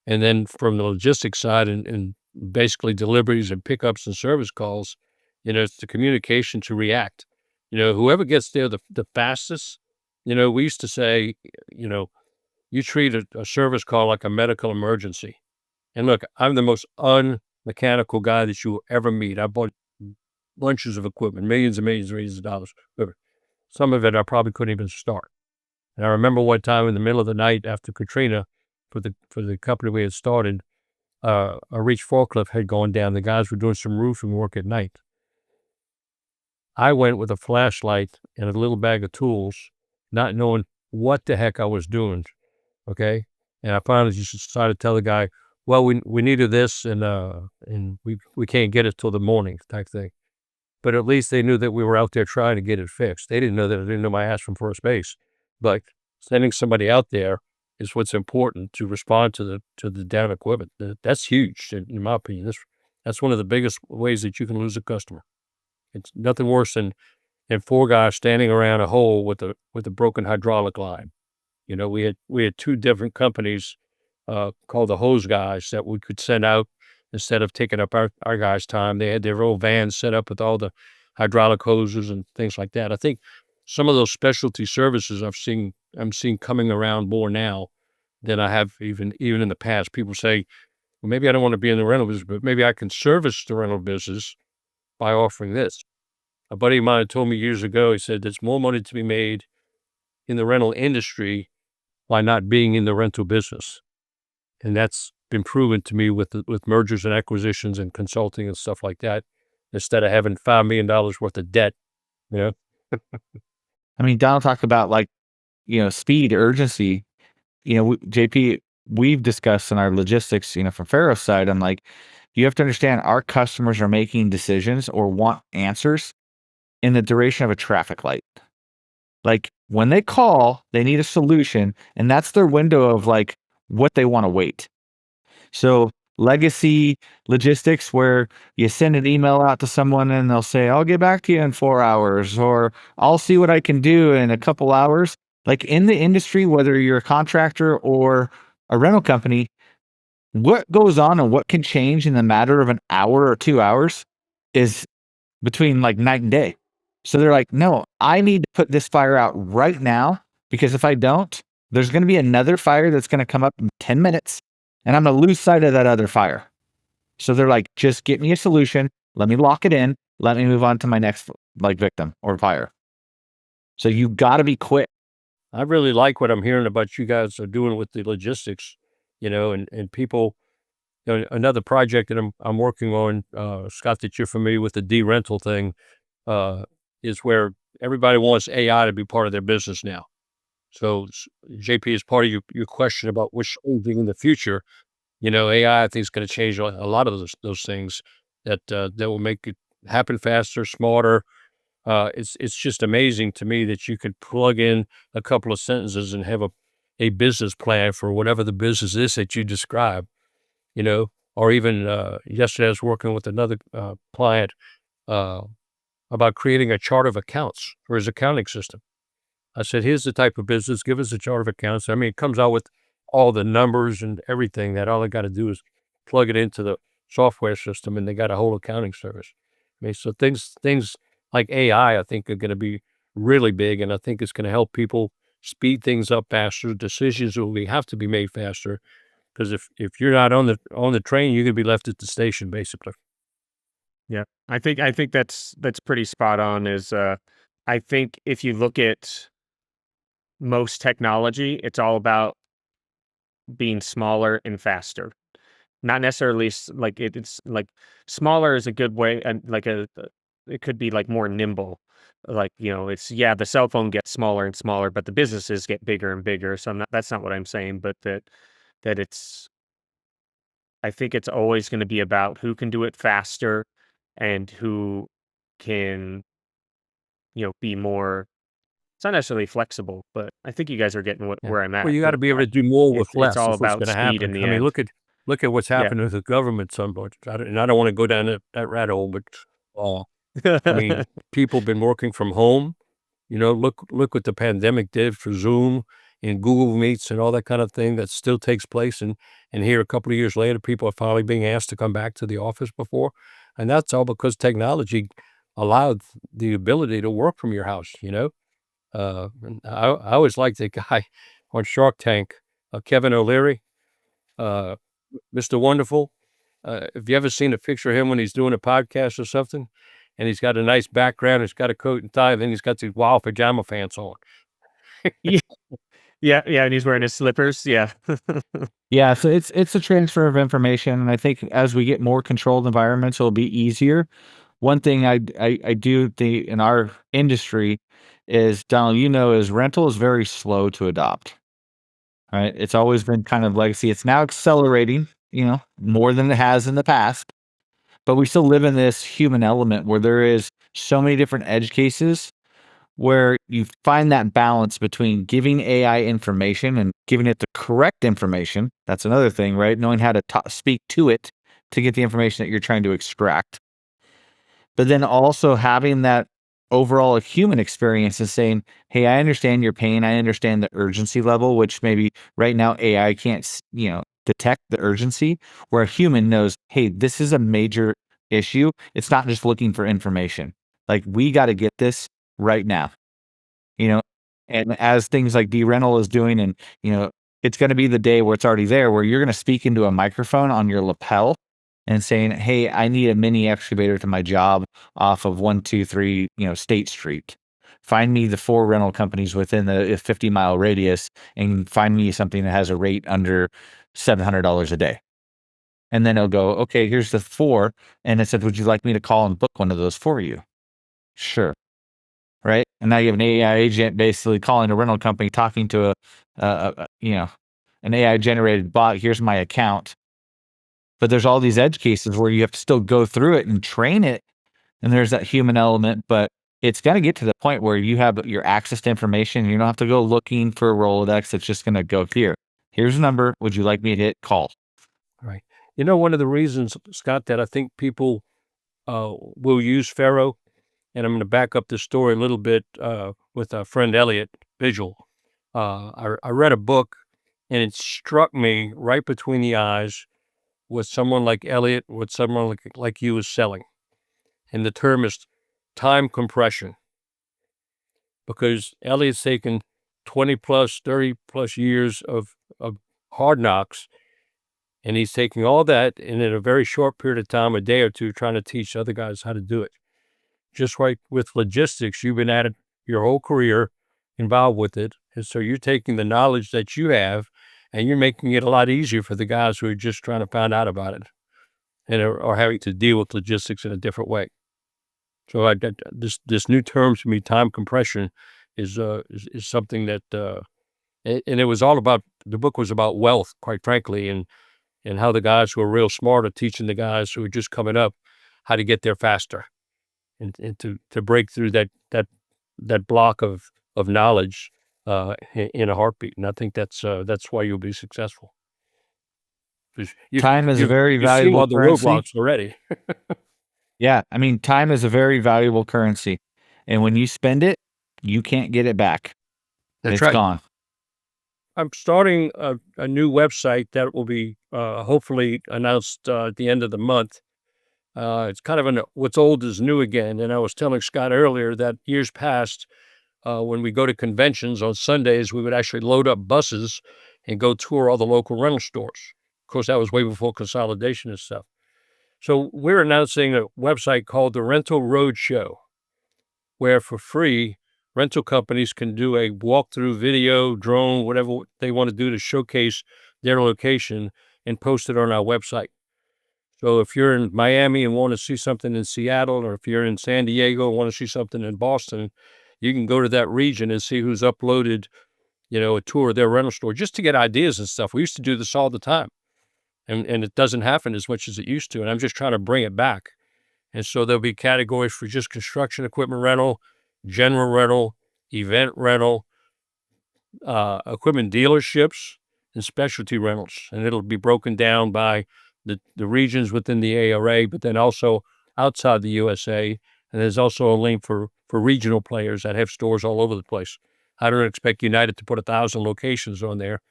And then from the logistics side and basically deliveries and pickups and service calls, it's the communication to react. Whoever gets there the fastest, we used to say, you treat a service call like a medical emergency. And look, I'm the most unmechanical guy that you will ever meet. I bought bunches of equipment, millions and millions and millions of dollars. Some of it I probably couldn't even start. And I remember one time in the middle of the night after Katrina, for the company we had started, a reach forklift had gone down. The guys were doing some roofing work at night. I went with a flashlight and a little bag of tools, not knowing what the heck I was doing. Okay. And I finally just decided to tell the guy, well, we needed this and we can't get it till the morning type thing. But at least they knew that we were out there trying to get it fixed. They didn't know that I didn't know my ass from first base. But sending somebody out there is what's important to respond to the down equipment. That's huge, in my opinion. That's one of the biggest ways that you can lose a customer. It's nothing worse than 4 guys standing around a hole with a broken hydraulic line. We had 2 different companies called the hose guys that we could send out instead of taking up our guys' time. They had their own vans set up with all the hydraulic hoses and things like that. I think some of those specialty services I'm seeing coming around more now than I have even in the past. People say, well, maybe I don't want to be in the rental business, but maybe I can service the rental business by offering this. A buddy of mine told me years ago, he said, there's more money to be made in the rental industry by not being in the rental business. And that's been proven to me with mergers and acquisitions and consulting and stuff like that, instead of having $5 million worth of debt. I mean, Donald talked about like speed, urgency. JP, we've discussed in our logistics, from Pharaoh's side, I'm like, you have to understand our customers are making decisions or want answers in the duration of a traffic light. Like when they call, they need a solution, and that's their window of like what they want to wait. So legacy logistics where you send an email out to someone and they'll say, I'll get back to you in 4 hours, or I'll see what I can do in a couple hours. Like in the industry, whether you're a contractor or a rental company, what goes on and what can change in the matter of an hour or 2 hours is between like night and day. So they're like, no, I need to put this fire out right now, because if I don't, there's going to be another fire that's going to come up in 10 minutes and I'm going to lose sight of that other fire. So they're like, just get me a solution. Let me lock it in. Let me move on to my next like victim or fire. So you got to be quick. I really like what I'm hearing about you guys are doing with the logistics, and people. Another project that I'm working on, Scott, that you're familiar with, the rental thing, is where everybody wants AI to be part of their business now. So JP, as part of your question about what's changing in the future, AI I think is going to change a lot of those things that will make it happen faster, smarter. It's just amazing to me that you could plug in a couple of sentences and have a business plan for whatever the business is that you describe, or even yesterday I was working with another client about creating a chart of accounts for his accounting system. I said, here's the type of business, give us a chart of accounts. I mean, it comes out with all the numbers and everything that all they got to do is plug it into the software system and they got a whole accounting service. I mean, so things like AI, I think, are going to be really big, and I think it's going to help people speed things up faster. Decisions will have to be made faster, because if you're not on the train, you're going to be left at the station, basically. Yeah, I think that's pretty spot on. I think if you look at most technology, it's all about being smaller and faster. Not necessarily like it's like smaller is a good way, and like it could be like more nimble. Like, it's the cell phone gets smaller and smaller, but the businesses get bigger and bigger. So that's not what I'm saying, but that I think it's always going to be about who can do it faster and who can, be more. It's not necessarily flexible, but I think you guys are getting where I'm at. Well, you got to be able to do more with less. It's all is what's about going to speed happen. in the I mean, end. look at what's happening with the government. And I don't want to go down that rabbit hole, but I mean, people have been working from home. Look what the pandemic did for Zoom and Google Meets and all that kind of thing that still takes place. And here a couple of years later, people are finally being asked to come back to the office before. And that's all because technology allowed the ability to work from your house, and I always liked the guy on Shark Tank, Kevin O'Leary, Mr. Wonderful. Have you ever seen a picture of him when he's doing a podcast or something? And he's got a nice background, he's got a coat and tie, and then he's got these wild pajama pants on. Yeah, and he's wearing his slippers. Yeah. Yeah, so it's a transfer of information, and I think as we get more controlled environments, it'll be easier. One thing I do think in our industry is, Donald, is rental is very slow to adopt. Right? It's always been kind of legacy. It's now accelerating, more than it has in the past. But we still live in this human element where there is so many different edge cases where you find that balance between giving AI information and giving it the correct information. That's another thing, right? Knowing how to speak to it to get the information that you're trying to extract. But then also having that overall human experience and saying, hey, I understand your pain. I understand the urgency level, which maybe right now AI can't, detect the urgency, where a human knows, hey, this is a major issue. It's not just looking for information. Like, we got to get this right now, and as things like rental is doing, and, it's going to be the day where it's already there, where you're going to speak into a microphone on your lapel and saying, hey, I need a mini excavator to my job off of 123, State Street. Find me the 4 rental companies within the 50-mile radius and find me something that has a rate under $700 a day. And then it'll go, okay, here's the 4. And it said, would you like me to call and book one of those for you? Sure. right? And now you have an AI agent basically calling a rental company, talking to an AI generated bot. Here's my account. But there's all these edge cases where you have to still go through it and train it. And there's that human element, but it's going to get to the point where you have your access to information. You don't have to go looking for a Rolodex. It's just going to go here. Here's a number. Would you like me to hit call? Right. You know, one of the reasons, Scott, that I think people will use Faro, and I'm going to back up this story a little bit with our friend Elliot Vigil. I read a book, and it struck me right between the eyes what someone like Elliot, what someone like you is selling. And the term is time compression. Because Elliot's taken 20 plus, 30 plus years of hard knocks, and he's taking all that and in a very short period of time, a day or two, trying to teach other guys how to do it. Just like with logistics, you've been at it your whole career, involved with it. And so you're taking the knowledge that you have and you're making it a lot easier for the guys who are just trying to find out about it and are having to deal with logistics in a different way. So this new term to me, time compression, is something that, and it was all about, the book was about wealth, quite frankly, and how the guys who are real smart are teaching the guys who are just coming up how to get there faster and to break through that block of knowledge in a heartbeat. And I think that's why you'll be successful. Time is a very you've valuable seen all the currency. roadblocks already. Yeah, I mean, time is a very valuable currency, and when you spend it, you can't get it back. It's gone. I'm starting a new website that will be hopefully announced at the end of the month. It's kind of what's old is new again. And I was telling Scott earlier that years past, when we go to conventions on Sundays, we would actually load up buses and go tour all the local rental stores. Of course, that was way before Consolidation and stuff. So we're announcing a website called the Rental Roadshow, where for free, rental companies can do a walkthrough video, drone, whatever they want to do to showcase their location and post it on our website. So if you're in Miami and want to see something in Seattle, or if you're in San Diego and want to see something in Boston, you can go to that region and see who's uploaded, a tour of their rental store just to get ideas and stuff. We used to do this all the time, and it doesn't happen as much as it used to. And I'm just trying to bring it back. And so there'll be categories for just construction equipment rental, general rental, event rental, equipment dealerships, and specialty rentals. And it'll be broken down by the regions within the ARA, but then also outside the USA. And there's also a link for regional players that have stores all over the place. I don't expect United to put 1,000 locations on there.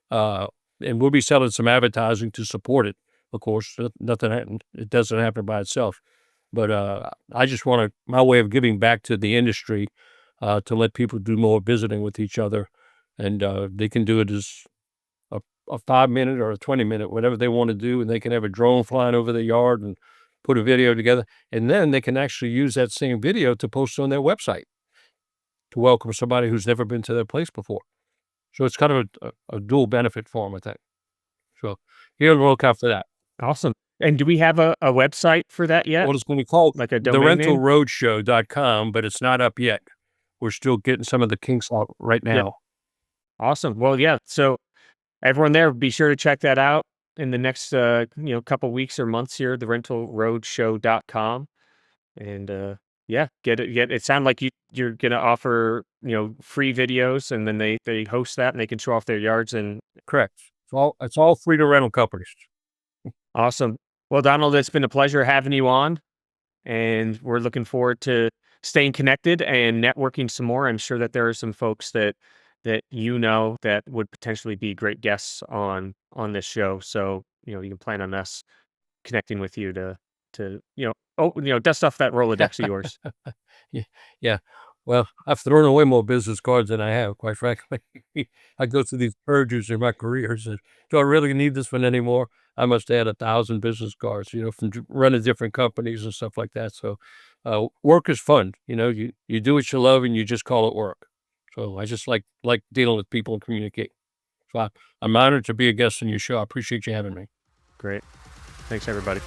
And we'll be selling some advertising to support it. Of course, it doesn't happen by itself. But I just want my way of giving back to the industry to let people do more visiting with each other. And they can do it as a 5-minute or a 20-minute, whatever they want to do. And they can have a drone flying over the yard and put a video together. And then they can actually use that same video to post on their website to welcome somebody who's never been to their place before. So it's kind of a dual benefit for them, I think. So here on the lookout for that. Awesome. And do we have a website for that yet? Well, it's going to be called like a domain name? therentalroadshow.com, but it's not up yet. We're still getting some of the kinks out right now. Yeah. Awesome. Well, yeah. So everyone there, be sure to check that out in the next couple weeks or months here, therentalroadshow.com. And get it. It sounds like you're going to offer, free videos, and then they host that and they can show off their yards. And correct. It's all free to rental companies. Awesome. Well, Donald, it's been a pleasure having you on, and we're looking forward to staying connected and networking some more. I'm sure that there are some folks that that would potentially be great guests on this show. So, you can plan on us connecting with you to dust off that Rolodex of yours. Yeah. Well, I've thrown away more business cards than I have, quite frankly. I go through these purges in my career. So, do I really need this one anymore? I must add 1,000 business cards, from running different companies and stuff like that. So work is fun. You do what you love and you just call it work. So I just like dealing with people and communicate. So I'm honored to be a guest on your show. I appreciate you having me. Great. Thanks, everybody.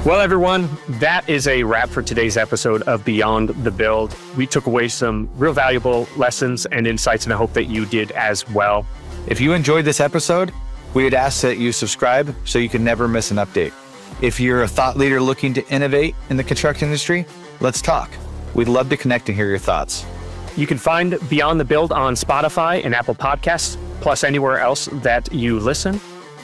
Well, everyone, that is a wrap for today's episode of Beyond the Build. We took away some real valuable lessons and insights, and I hope that you did as well. If you enjoyed this episode, we would ask that you subscribe so you can never miss an update. If you're a thought leader looking to innovate in the construction industry, let's talk. We'd love to connect and hear your thoughts. You can find Beyond the Build on Spotify and Apple Podcasts, plus anywhere else that you listen.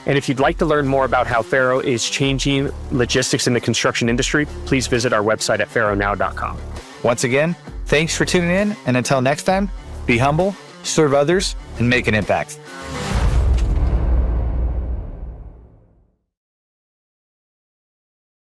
And if you'd like to learn more about how Faro is changing logistics in the construction industry, please visit our website at faronow.com. Once again, thanks for tuning in. And until next time, be humble, serve others, and make an impact.